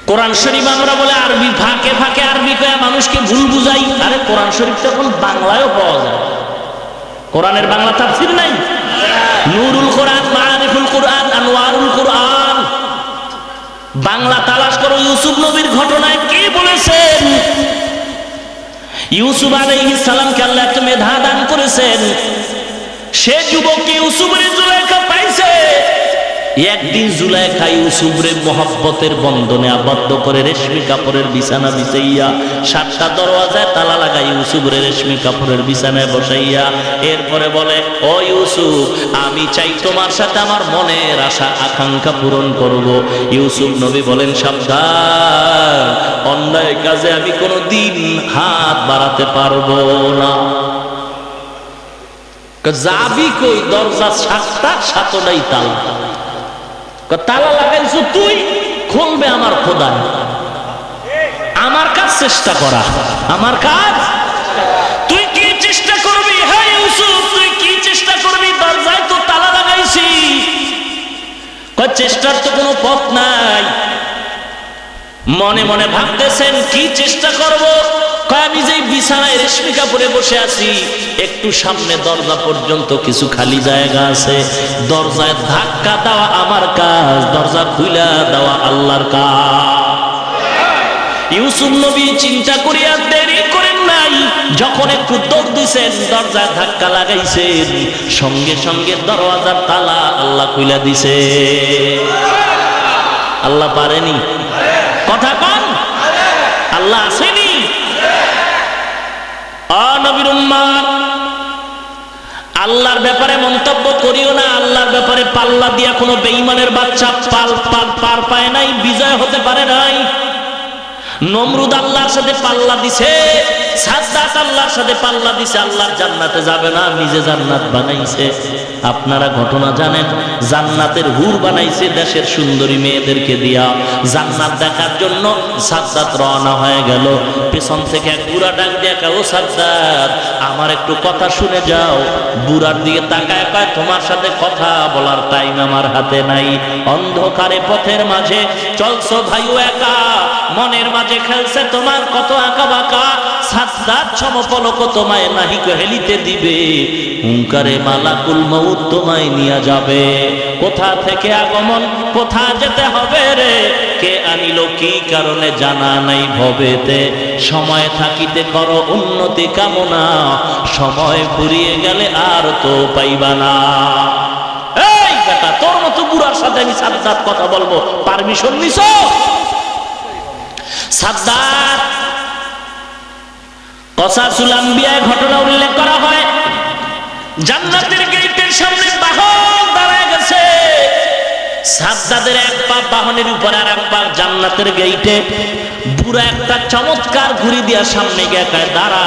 Speaker 1: কোরআন শরীফ আমরা বলে আরবি, ফাঁকে ফাঁকে আরবি কয়ে মানুষকে ভুল বুঝাই। আরে কোরআন শরীফ তো এখন বাংলায়ও পাওয়া যায়। কোরআনের বাংলা তাফসীর নাই? নূরুল কোরআন, মাআরিফুল কোরআন, আনওয়ারুল কোরআন, বাংলা তালাশ করো। ইউসুফ নবীর ঘটনায় কে বলেছেন? ইউসুফ আলাইহিস সালামকে আল্লাহ একটা মেধা দান করেছেন। সে যুবককে ইউসুফের জুলাইখা পাইছে। একদিন জুলাইখা ইউসুফরে মহব্বতের বন্ধনে আবদ্ধ করে রেশমি কাপড়ের বিছানা বিছাইয়া, 7টা দরওয়াজায় তালা লাগাই ইউসুফরে রেশমি কাপড়ের বিছানায় বসাইয়া এরপরে বলে, ও ইউসুফ, আমি চাই তোমার সাথে আমার মনের আশা আকাঙ্ক্ষা পূরণ করব। ইউসুফ নবী বলেন, সাবধান, অন্যায় কাজে আমি কোনোদিন হাত বাড়াতে পারবো না। যাবি কই? দরজা 7টা, 7টাই তালা। তালা লাগাইছো তুই, খুলবে আমার খোদা। আমার কাজ চেষ্টা করা, আমার কাজ। তুই কি চেষ্টা করবি? হ্যাঁ ইউসুফ, তুই কি চেষ্টা করবি? দরজায় তো তালা লাগাইছি। চেষ্টার তো কোনো পথ নাই। মনে মনে ভাবতেছেন কি চেষ্টা করব? আমি যেই বিছানায় রেশমি কাপড়ে বসে আছি, একটু সামনে দরজা পর্যন্ত কিছু খালি জায়গা আছে, দরজায় ধাক্কা দেওয়া আমার কাজ, দরজা খুলে দেওয়া আল্লাহর কাজ। ইউসুফ নবী চিন্তা করিয়া দেরি করেন নাই, যখন একটু দৌড় দিছেন, দরজায় ধাক্কা লাগাইছেন, সঙ্গে সঙ্গে দরওয়াজার তালা আল্লাহ খুলে দিছে। আল্লাহ পারেনি? কথা কন, আল্লাহ আসেনি? নবীর উম্মত, আল্লাহর ব্যাপারে মন্তব্য করিও না। আল্লাহর ব্যাপারে পাল্লা দিয়া কোনো বেঈমানের বাচ্চা পার পায় নাই, বিজয় হতে পারে নাই। নমরুদ আল্লাহর সাথে পাল্লা দিছে, সাদ্দাত আল্লাহর সাথে পাল্লা দিছে, আল্লাহর জান্নাতে যাবে না, নিজে জান্নাত বানাইছে। আপনারা ঘটনা জানেন, জান্নাতের হুর বানাইছে দেশের সুন্দরী মেয়েদেরকে দিয়া। জান্নাত দেখার জন্য সাদ্দাত রওনা হয়ে গেল, পেছন থেকে এক বুড়া ডাক দিয়া কয়, ও সাদ্দাত, আমার একটু কথা শুনে যাও। বুড়ার দিকে তাকায় কয়, তোমার সাথে কথা বলার টাইম আমার হাতে নাই। অন্ধকারে পথের মাঝে চলছো ভাইও একা, মনের মাঝে খেলছে তোমার কত আঁকা বাঁকা। সাদ্দাত সমপলক তোমায় নাহিক হেলিতে দিবে, হুঙ্কারে মালাকুল মউত তোমায় নিয়ে যাবে। কোথা থেকে আগমন, কোথা যেতে হবে রে, কে আনিল কি কারণে জানা নাই ভবেতে। সময় থাকিতে করো উন্নতি কামনা, সময় ফুরিয়ে গেলে আর তো পাইবা না। এই বেটা, তোর মতো বুড়ার সাথে আমি সাদ্দাত কথা বলবো, পারমিশন নিছো? সাদ্দাত কসাসুল আম্বিয়া ঘটনা উল্লেখ করা হয়, জান্নাতের গেটের সামনে বাহন দাঁড়ায় গেছে। সাদ্দাতের এক পা বাহনের উপর আর এক পা জান্নাতের গেটে। বুড়া একটা চমৎকার ঘুরি দিয়া সামনে গিয়ে কয়, দাঁড়া,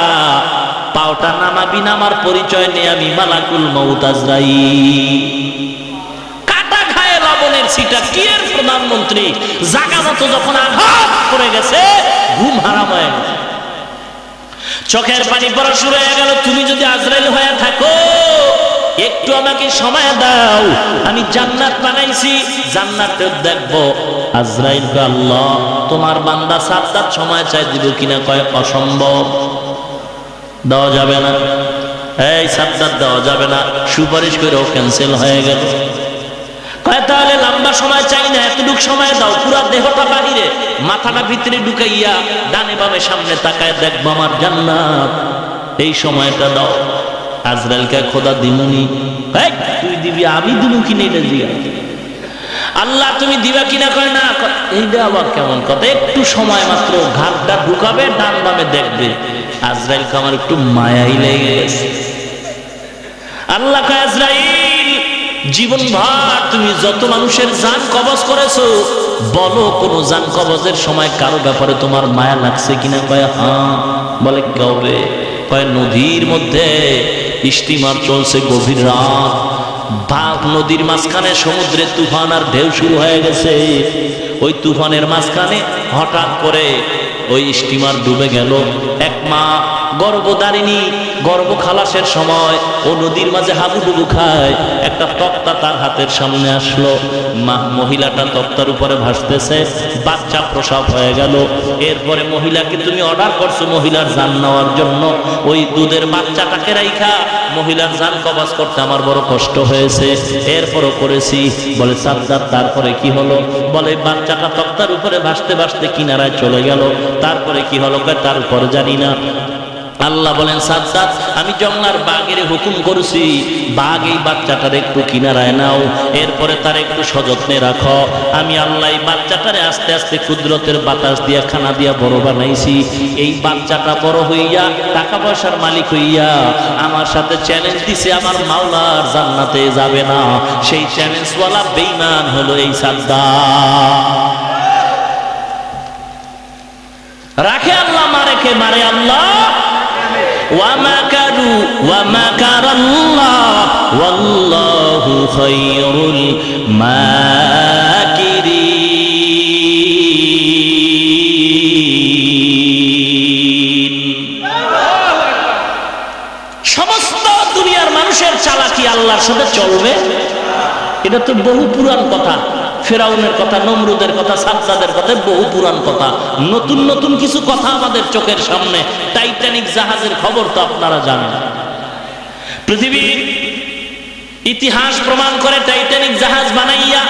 Speaker 1: পাওটা নামাবি না, আমার পরিচয় নেই, আমি মালাকুল মউত আজরাইল। কাটা খায় লবণের সিটা, কি এর প্রধানমন্ত্রী? জাগা মতো যখন আঘাত করে গেছে, ঘুম হারাম হয়ে গেছে, চোখের পানি পড়া শুরু হয়ে গেল। তুমি যদি আজরাইল হয়ে থাকো, একটু আমাকে সময় দাও, আমি জান্নাত বানাইছি, জান্নাতেও দেখবো। আজরাইল কয়, আল্লাহ, তোমার বান্দা সাদ্দাত সময় চাই, দিব কিনা? কয়, অসম্ভব, দেওয়া যাবে না। এই সাদ্দাত দেওয়া যাবে না, সুপারিশ করেও ক্যান্সেল হয়ে গেল। কয়, তাহলে লম্বা সময় চাই না, এতটুক সময় দাও, পুরা দেহটা বাহিরে, মাথাটা ভিতরে ঢুকাইয়া ডানে বামে সামনে তাকায় দেখবো আমার জান্নাত, এই সময়টা দাও। আজরাইলকে খোদা দিমুনি? তুই দিবি, আমি দিবু কিনা এটা জিয়া। আল্লাহ তুমি দিবা কিনা? কয় না। এইটা আবার কেমন কথা? একটু সময় মাত্র, ঘাটটা ঢুকাবে, ডান বামে দেখবে। আজরাইলকে আমার একটু মায়াই লেগে গেছে। আল্লাহ কয়, আজরাইল, জীবন ভর তুমি যত মানুষের জান কবজ করেছো, বলো কোন জান কবজের সময় কারো ব্যাপারে তোমার মায়া লাগছে কিনা? কয়, হ্যাঁ। বলে, কবে? কয়, নদীর মধ্যে স্টিমার চলছে, গভীর রাত, বাঘ নদীর মাঝখানে সমুদ্রে তুফান আর ঢেউ শুরু হয়ে গেছে। ওই তুফানের মাঝখানে হঠাৎ করে ওই স্টিমার ডুবে গেল। এক মা গর্ভধারিণী, গর্ভ খালাসের সময় ও নদীর মাঝে হাবুডুবু খায়। একটা তক্তা তার হাতের সামনে আসলো, মহিলাটা তক্তার উপরে ভাসতেছে, বাচ্চা প্রসব হয়ে গেল। এরপরে মহিলাকে তুমি অর্ডার করছো মহিলার জান নেওয়ার জন্য, ওই দুধের বাচ্চাটাকে রাইখা মহিলার জান কবজ করতে আমার বড় কষ্ট হয়েছে, এরপরও করেছি। বলে, সাদ্দাত, তারপরে কি হলো? বলে, বাচ্চাটা তক্তার উপরে ভাসতে ভাসতে কিনারায় চলে গেল। তারপরে কি হলো? তার উপরে জানি না। আল্লাহ বলেন, সাদ্দাত, আমি জঙ্গলার বাঘের হুকুম করছি, বাঘ এই বাচ্চাটার একটু কিনারায় নাও, এরপরে তার একটু সযত্নে রাখো। আমি আল্লাহ এই বাচ্চাটারে আস্তে আস্তে কুদরতের বাতাস দিয়া, খানা দিয়া বড় বানাইছি। এই বাচ্চাটা বড় হইয়া টাকা পয়সার মালিক হইয়া আমার সাথে চ্যালেঞ্জ দিছে, আমার মাওলার জান্নাতে যাবে না। সেই চ্যালেঞ্জওয়ালা বেঈমান হলো এই সাদ্দাত। রাখে আল্লাহ, মারে কে? মারে আল্লাহ। وَمَكَرُوا وَمَكَرَ اللَّهُ وَاللَّهُ خَيْرُ الْمَاكِرِينَ। সমস্ত দুনিয়ার মানুষের চালাকি আল্লাহর সাথে চলবে? এটা তো বহু পুরান কথা। ফেরাউনের কথা, নমরুদের কথা, সাদ্দাদের কথা, বহু পুরান কথা। নতুন নতুন কিছু কথা আমাদের চোখের সামনে। টাইটানিক জাহাজের খবর তো আপনারা জানেন। পৃথিবীর ইতিহাস প্রমাণ করে টাইটানিক জাহাজ বানাইয়া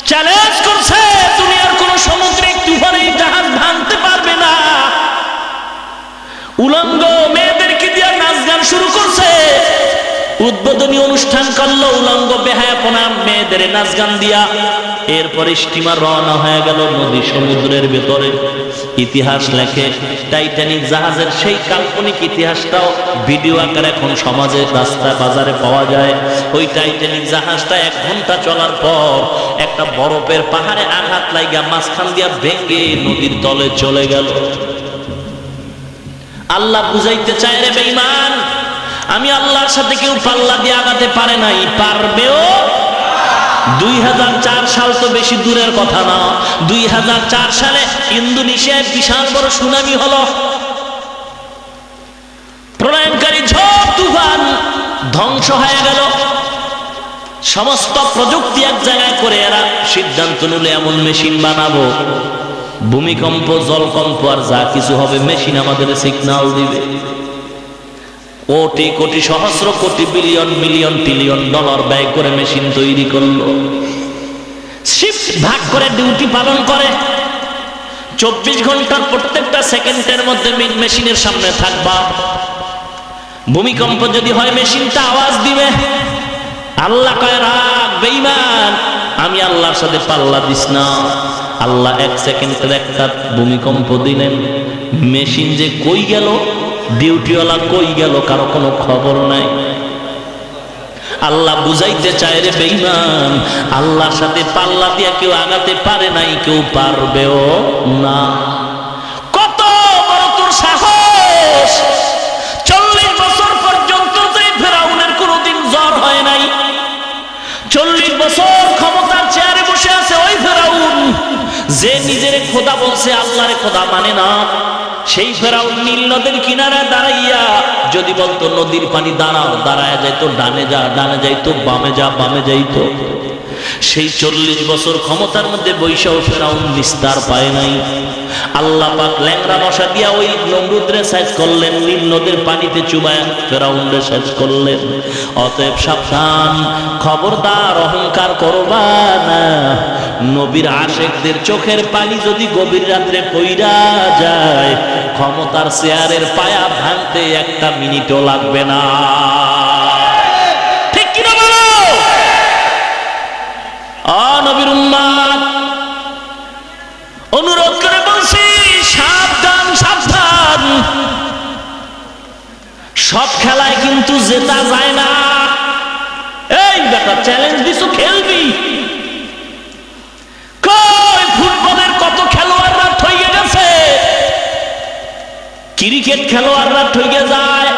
Speaker 1: চ্যালেঞ্জ করছে, দুনিয়ার কোন সামুদ্রিক তুফানে জাহাজ ভাঙতে পারবে না। উলঙ্গ মেয়েদেরকে দিয়ে নাচ গান শুরু করছে, উদ্বোধনী অনুষ্ঠান করলো উলঙ্গ বেহায়াপনা মেয়েদের নাচ গান দিয়া। এরপরে স্টিমার রওনা হয়ে গেল নদী সমুদ্রের ভেতরে। ইতিহাস লেখে টাইটানিক জাহাজের সেই কাল্পনিক ইতিহাসটাও ভিডিও আকারে এখন সমাজে রাস্তায় বাজারে পাওয়া যায়। ওই টাইটানিক জাহাজটা 1 ঘন্টা চলার পর একটা বরফের পাহাড়ে আঘাত লাগা মাঝখান দিয়া ভেঙে নদীর তলে চলে গেল। আল্লাহ বুঝাইতে চায়, রে বেঈমান, আমি আল্লাহর সাথে কেউ পাল্লা দিয়ে আগাতে পারে নাই, পারবেও। 2004 সাল তো বেশি দূরের কথা না। 2004 সালে ইন্দোনেশিয়ায় বিশাল বড় সুনামি হলো। প্রলয়ঙ্কারী ঝড় তুফান, ধ্বংস হয়ে গেল। সমস্ত প্রযুক্তি এক জায়গায় করে এরা সিদ্ধান্ত নিল এমন মেশিন বানাবো, ভূমিকম্প, জলকম্প আর যা কিছু হবে মেশিন আমাদের সিগন্যাল দিবে। কোটি কোটি সহস্র কোটি বিলিয়ন মিলিয়ন ট্রিলিয়ন ডলার ব্যয় করে মেশিন তৈরি করলো। শিফট ভাগ করে ডিউটি পালন করে। 24 ঘন্টার প্রত্যেকটা সেকেন্ডের মধ্যে মেশিনের সামনে থাকবা। ভূমিকম্প যদি হয় মেশিনটা আওয়াজ দিবে। আল্লাহ কয়, রাগ বেঈমান, আমি আল্লাহর সাথে পাল্লা দিস না। আল্লাহ 1 সেকেন্ডের একটা ভূমিকম্প দিলেন, মেশিন যে কই গেল, ডিউটিওয়ালা কই গেল, কারো কোনো খবর নাই। আল্লাহ বুঝাইতে চায়, রে বেঈমান, আল্লাহর সাথে পাল্লা দিয়া কেউ আগাতে পারে নাই, কেউ পারবেও না। কত বড় তোর সাহস! 40 বছর পর্যন্ত যে ফেরাউনের কোনোদিন জ্বর হয় নাই। 40 বছর ক্ষমতার চেয়ারে বসে আছে ওই ফেরাউন, যে নিজের খোদা বলছে, আল্লাহরে খোদা মানে না। সেই ফেরাউন নীল নদীর কিনারায় দাঁড়াইয়া যদি বলতো নদীর পানি দাঁড়াও, দাঁড়ায় যাইতো ডানে যা, ডানে যাইতো, বামে যা, বামে যাইতো। সেই 40 বছর ক্ষমতার মধ্যে বৈশাও ফেরাউন নিস্তার পায় নাই। আল্লাহ পাক ল্যাংড়া মশা দিয়া ওই নমরুদরে সাইজ করলেন, নীল নদীর পানিতে চুবায় ফেরাউনরে সাইজ করলেন। অতএব সাবধান, খবরদার অহংকার করবা না। নবীর আশেকদের চোখের পানি যদি গভীর রাত্রে পইরা যায়, ক্ষমতার চেয়ারের পায়া ভাঙতে 1 মিনিটও লাগবে না। ঠিক কিনা বলো? নবীর উম্মত, অনুরোধ করে বলছি, সাবধান সাবধান। সব খেলায় কিন্তু জেতা যায় না। এই বেটা, চ্যালেঞ্জ দিছো, খেলবি। কই ফুটবলের কত খেলোয়াড়রা ঠইয়ে গেছে, ক্রিকেট খেলোয়াড়রা ঠইয়ে যায়।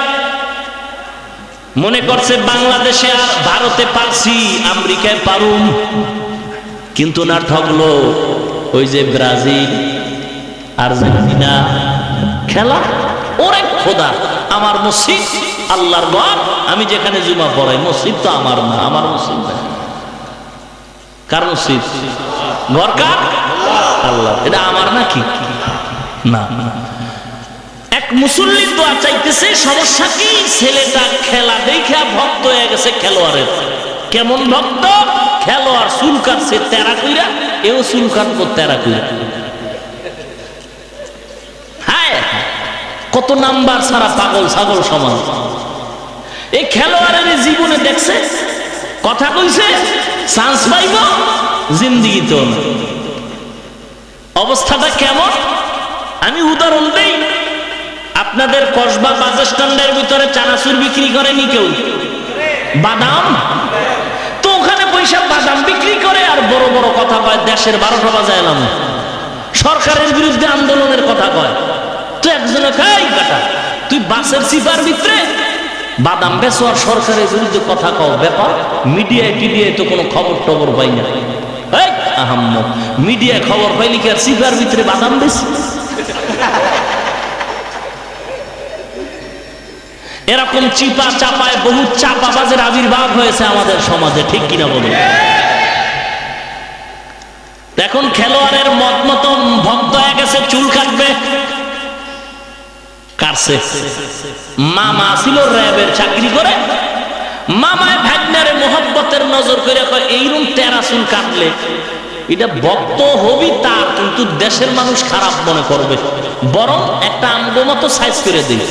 Speaker 1: মনে করছে বাংলাদেশে আর ভারতে পারছি, আমেরিকায় পারুম, কিন্তু না, ঠকলো। ওই যে ব্রাজিল, আর্জেন্টিনা খেলা, ওরে খোদা, আমার মসজিদ আল্লাহর ঘর, আমি যেখানে জুমা পড়াই, মসজিদ তো আমার না, আমার মসজিদ না। কার মসজিদ? ঘর কার? আল্লাহ। এটা আমার নাকি? না। এক মুসল্লি দোয়া চাইতেছে, সমস্যা কি? ছেলেটা খেলা দেখা ভক্ত হয়ে গেছে খেলোয়াড়ের। কেমন ভক্ত? খেলোয়াড় চুল কাটছে তেরা কইরা, এও চুল কাটবো তেরা কইরা। হ্যাঁ, কত নাম্বার ছাড়া পাগল ছাগল সমান। এই খেলোয়াড়ের জীবনে দেখছে, কথা কইছে, চান্স পাইব, জিন্দিগি তো না। অবস্থাটা কেমন আমি উদাহরণ দেই। আপনাদের কসবা বাস স্ট্যান্ডের ভিতরে চানাচুর বিক্রি করেনি কেউ? বাদাম তো ওখানে পয়সা বাদাম বিক্রি করে আর বড় বড় কথা কয়, দেশের 12টা বাজে এলাম, সরকারের বিরুদ্ধে আন্দোলনের কথা কয়। তো একজনে খাই বেটা, তুই বাসের সিপার ভিতরে বাদাম বেচো আর সরকারের বিরুদ্ধে কথা কও, ব্যাপার মিডিয়ায় টিডিয়ায় তো কোনো খবর টবর পাই না। মিডিয়ায় খবর পাইলি কি আর সিপার ভিতরে বাদাম বেশি? এরকম চিপা চাপায় বহু চাপাবাজের আবির্ভাব হয়েছে আমাদের সমাজে, ঠিক কিনা বলুন? এখন খেলোয়াড়ের মত মতো ভক্ত হয়ে গেছে, চুল কাটবে, কাটছে। মামা ছিল র্যাবের চাকরি করে, মামায় ভাগ্নারে মোহব্বতের নজর করে এইরকম তেরা চুল কাটলে এটা ভক্ত হবি তার, কিন্তু দেশের মানুষ খারাপ মনে করবে, বরং একটা আমগো মতো সাইজ করে দিই।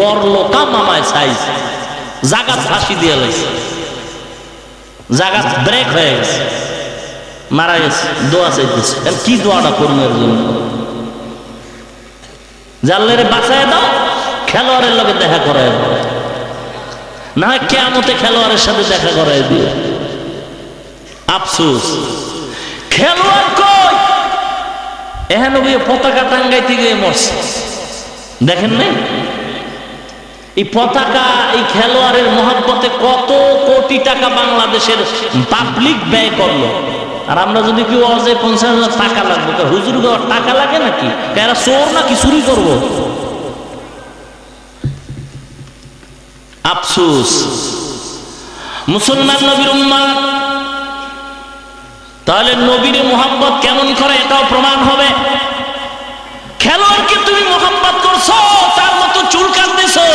Speaker 1: করলো কা মামায় সাইজ, জাগাত ফাঁসি দিয়ে লাগছে, জাগাত ব্রেক হয়ে গেছে, মারা গেছে, দোয়া চাইতেছে। কি দোয়াটা করুন এর জন্য? জানলে বাঁচায় দাও, খেলোয়াড়ের লগে দেখা করায় দাও, না হয় কিয়ামতে খেলোয়াড়ের সাথে দেখা করায় দিও। আফসোস খেলোয়াড় কই, এখানে পতাকা টাঙ্গাইতে গিয়ে মরছে, দেখেন নাই? এই পতাকা, এই খেলোয়াড়ের মহব্বতে কত কোটি টাকা বাংলাদেশের পাবলিক ব্যয় করলো। আর আমরা যদি কেউ অজে 50,000 টাকা লাগবে, হুজুর টাকা লাগে নাকি? এরা চোর নাকি চুরি করব? আফসোস মুসলমান নবীর উম্মাত, তাহলে নবীর মোহাম্মত কেমন করে এটাও প্রমাণ হবে। খেলোয়াড়কে তুমি মোহাম্মত করছো, তার মতো চুল কাটতেছো।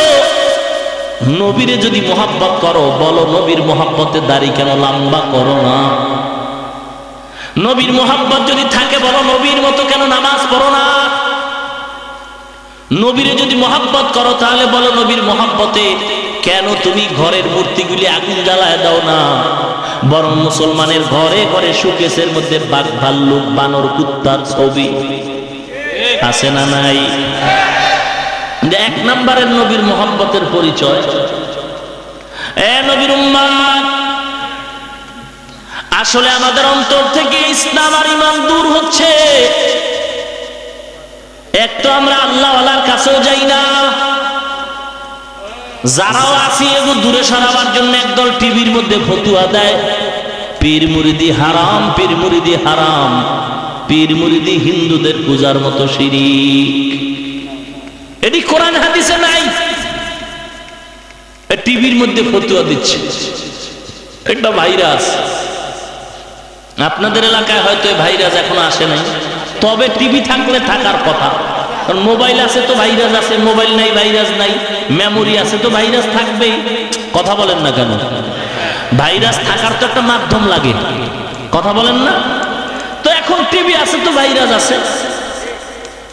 Speaker 1: নবীরে যদি মোহাম্মত করো, বলো নবীর মোহাম্মতে দাড়ি কেন লম্বা করো না? নবীর মোহাম্মত যদি থাকে, বলো নবীর মতো কেন নামাজ পড়ো না? নবীরে যদি মোহাম্মত করো, তাহলে বলো নবীর মোহাম্মতে কেন তুমি ঘরের মূর্তিগুলি আগুন জ্বালায় দাও না? বরং মুসলমানের ঘরে ঘরে শোকেসের মধ্যে বাঘ, ভাল্লুক, বানর, কুত্তার ছবি আছে না নাই? এক নম্বরের নবীর মোহাম্মতের পরিচয়। এ নবীর উম্মাত, আসলে আমাদের অন্তর থেকে ইসলাম আর ঈমান দূর হচ্ছে। এক তো আমরা আল্লাহওয়ালার কাছেও যাই না, যারাও আছি এগো দূরে সরাবার জন্য একদল টিভির মধ্যে ফতুয়া দেয়, পীর মুরিদি হারাম, পীর মুরিদি হারাম, পীর মুরিদি হিন্দুদের পূজার মতো শিরিক। এটি কোরআন হাদিসে নাই, টিভির মধ্যে ফতুয়া দিচ্ছে। একটা ভাইরাস, আপনাদের এলাকায় হয়তো ভাইরাস এখনো আসে নাই, তবে টিভি থাকলে থাকার কথা। কারণ মোবাইল আছে তো ভাইরাস আছে, মোবাইল নাই ভাইরাস নাই, মেমোরি আছে তো ভাইরাস থাকবেই। কথা বলেন না কেন? ভাইরাস থাকার তো একটা মাধ্যম লাগে, কথা বলেন না? তো এখন টিভি আছে তো ভাইরাস আছে,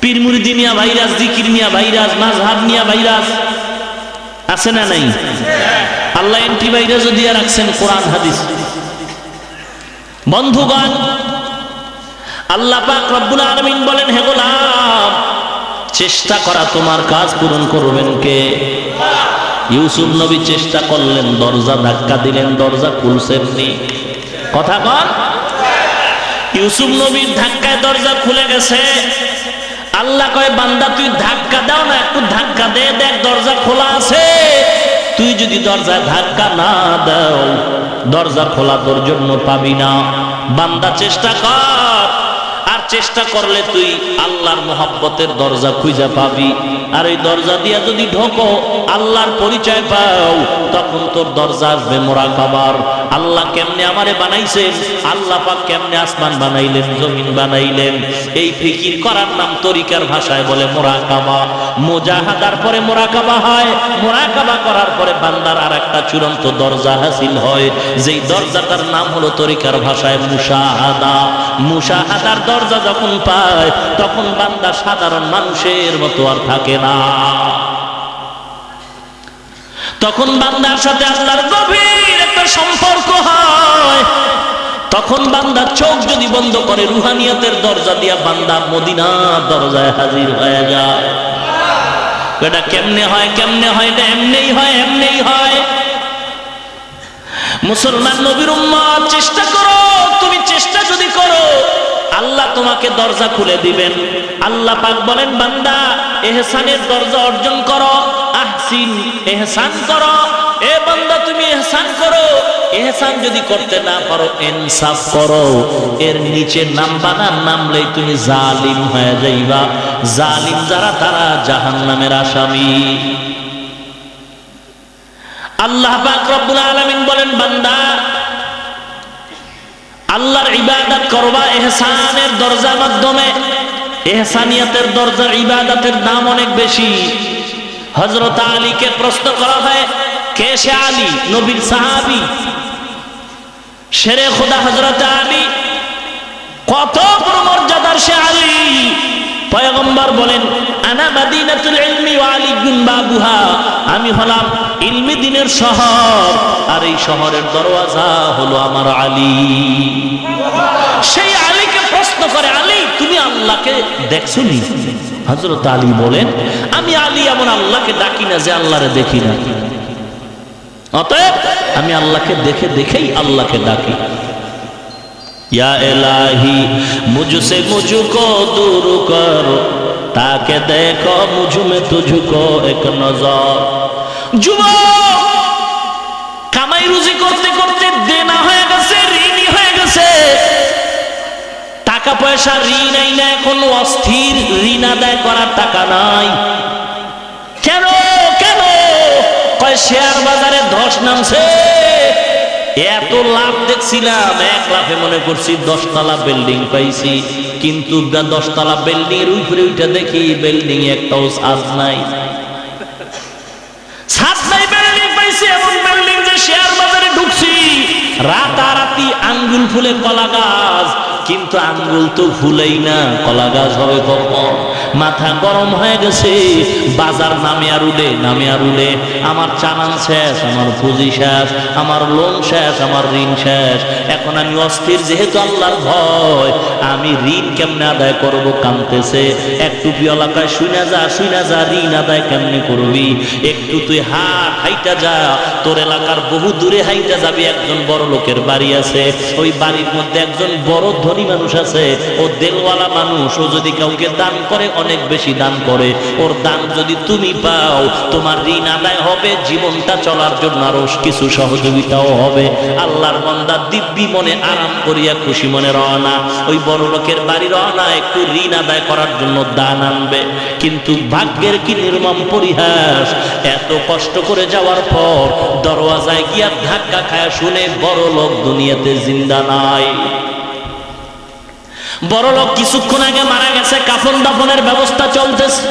Speaker 1: পীর মুরিদি নিয়া ভাইরাস, জিকির নিয়া ভাইরাস, মাযহাব নিয়া ভাইরাস আছে না নাই? আল্লাহ অ্যান্টিভাইরাসও দিয়ে রাখছেন কোরআন হাদিস। বন্ধুগণ, আল্লাহ পাক রব্বুল আলামিন বলেন, হে গোলাম, চেষ্টা করা তোমার কাজ পূরণ করবেন কে? ইউসুফ নবী চেষ্টা করলেন, দরজা ধাক্কা দিলেন, দরজা খুলছেননি। কথা কন, ইউসুফ নবীর ধাক্কায় দরজা খুলে গেছে। আল্লাহ কয়, বান্দা তুই ধাক্কা দাও না, একটু ধাক্কা দে, দেখ দরজা খোলা আছে। তুই যদি দরজায় ধাক্কা না দাও, দরজা খোলা তোর জন্য পাবি না। বান্দা চেষ্টা কর, আর চেষ্টা করলে তুই আল্লাহর মোহাব্বতের দরজা খুঁজে পাবি। আর ওই দরজা দিয়া যদি ঢোকো, আল্লাহর পরিচয় পাও, তখন তোর দরজা আসবে মুরাকাবার। আল্লাহ কেমনে আমারে বানাইছেন, আল্লাহ পাক কেমনে আসমান বানাইলেন, জমিন বানাইলেন, এই ফিকির করার নাম তরিকার ভাষায় বলে মুরাকাবা। মুজাহাদার পরে মুরাকাবা হয়, মুরাকাবা করার পরে বান্দার আর একটা চূড়ান্ত দরজা হাসিল হয়, যেই দরজাটার নাম হলো তরিকার ভাষায় মুশাহাদা। মুশাহাদার দরজা যখন পায়, তখন বান্দা সাধারণ মানুষের মতো আর থাকে না। তখন বান্দার সাথে আল্লাহর গভীর একটা সম্পর্ক হয়। তখন বান্দার চোখ যদি বন্ধ করে, রুহানিয়াতের দরজা দিয়া বান্দা মদিনার দরজায় হাজির হয়ে যায়। এটা কেমনে হয়? কেমনে হয়? এটা এমনেই হয়, এমনেই হয়। মুসলমান নবীর উম্মত, চেষ্টা করো, তুমি চেষ্টা যদি করো, আল্লাহ তোমাকে দরজা খুলে দিবেন। আল্লাহ পাক বলেন, বান্দা ইহসানের দরজা অর্জন করো, আহসিন, ইহসান করো। এ বান্দা তুমি ইহসান করো। ইহসান যদি করতে না পারো, ইনসাফ করো। এর নিচে নামবা না, নামলেই তুমি জালিম হয়ে যাইবা। জালিম যারা, তারা জাহান্নামের আসামি। আল্লাহ পাক রব্বুল আলামিন বলেন, বান্দা আল্লাহর ইবাদত করবা ইহসানের দরজার মাধ্যমে। ইহসানিয়াতের দরজা, ইবাদতের দাম অনেক বেশি। হযরত আলীকে প্রশ্ন করা হয়, কে সে আলী? নবীর সাহাবী, শেরে খোদা হযরত আলী। কত বড় মর্যাদার সে আলী। পয়গম্বর বলেন, আনা মাদিনাতুল ইলমি ওয়া আলীউন বাবুহা, আমি হলাম ইলমি দিনের শহর, আর এই শহরের দরওয়াজা হলো আমার আলী। সেই আলীকে প্রশ্ন করে, আলী তুমি আল্লাহকে দেখছো নি? হযরত আলী বলেন, আমি আলী এমন আল্লাহকে ডাকি না যে আল্লাহরে দেখি না, অতএব আমি আল্লাহকে দেখে দেখেই আল্লাহকে ডাকি। या इलाही मुझसे मुझको दूर कर, ताके देखो मुझ में तुझको एक नजर। যুবক কামাই রুজি করতে করতে দেনা হয়ে গেছে, ঋণী হয়ে গেছে, টাকা পয়সা ঋণ নাই না, এখন অস্থির, ঋণ আদায় করার টাকা নাই। কেন কেন? কয় শেয়ার বাজারে ধস নামছে, এত লাভ দেখছিলাম, এক লাফে মনে করছি 10 তলা বিল্ডিং পাইছি, কিন্তু 10 তলা বিল্ডিং এর উপরে উঠে দেখি বিল্ডিং একটাও ছাদ নাই। ছাদ নাই বিল্ডিং পাইছি, এমন বিল্ডিং যে শেয়ার বাজারে ঢুকছি, রাতারাতি আঙ্গুল ফুলে কলা গাছ, কিন্তু আঙ্গুল তো ফুলেই না, কলা গাছ হবে কখন? মাথা গরম হয়ে গেছে, বাজার নামে আর উড়ে, নামে আর উড়ে। আমার চালান শেষ, আমার পুঁজি শেষ, আমার লোন শেষ, আমার ঋণ শেষ। এখন আমি অস্থির, যেহেতু আল্লাহর ভয়, আমি ঋণ কেমনে আদায় করবো? কামতেছে। একটু এলাকায় শুনে যা, শুনে যা, ঋণ আদায় কেমনে করবি? একটু তুই হাইটা যা, তোর এলাকার বহু দূরে হাইটা যাবি, একজন বড় লোকের বাড়ি আছে, ওই বাড়ির মধ্যে একজন বড় ধনী মানুষ আছে, ও দেলওয়ালা মানুষ, ও যদি কাউকে দান করে অনেক বেশি দান করে, ওর দান যদি তুমি পাও, তোমার ঋণ আদায় হবে, জীবনটা চলার জন্য আরো কিছু সহযোগিতাও হবে। আল্লাহর বান্দা দিব্যি মনে আরাম করিয়া খুশি মনে রওনা, ওই বড় লোকের বাড়ি রওনা, একটু ঋণ আদায় করার জন্য দান আনবে। কিন্তু ভাগ্যের কি নির্মম পরিহাস, এত কষ্ট করে যাওয়ার পর দরওয়াজায় গিয়া ধাক্কা খায়, শুনে বড় লোক দুনিয়াতে জিন্দা নাই। বড় লোক কিছুক্ষণ আগে মারা গেছে, কাফন দাফনের ব্যবস্থা চলতেছে।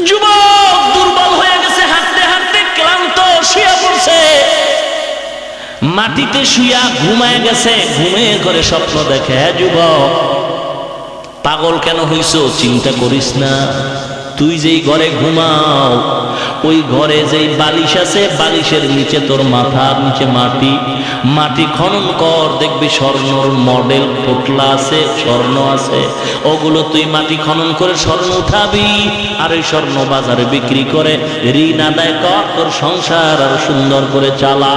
Speaker 1: যুবক দুর্বল হয়ে গেছে, হাঁটতে হাঁটতে ক্লান্ত, শুয়ে পড়ছে, মাটিতে শুয়া ঘুমায় গেছে। ঘুমিয়ে করে স্বপ্ন দেখে, হ্যাঁ যুবক, পাগল কেন হইছো? চিন্তা করিস না, তুই যেই ঘরে ঘুমাও, ওই ঘরে যেই বালিশ আছে, বালিশের নিচে তোর মাথার নিচে মাটি, মাটি খনন কর, দেখবি স্বর্ণর মডেল পোটলা আছে, স্বর্ণ আছে, ওগুলো তুই মাটি খনন করে স্বর্ণ উঠাবি, আর ওই স্বর্ণ বাজারে বিক্রি করে ঋণ আদায় কর, তোর সংসার আর সুন্দর করে চালা।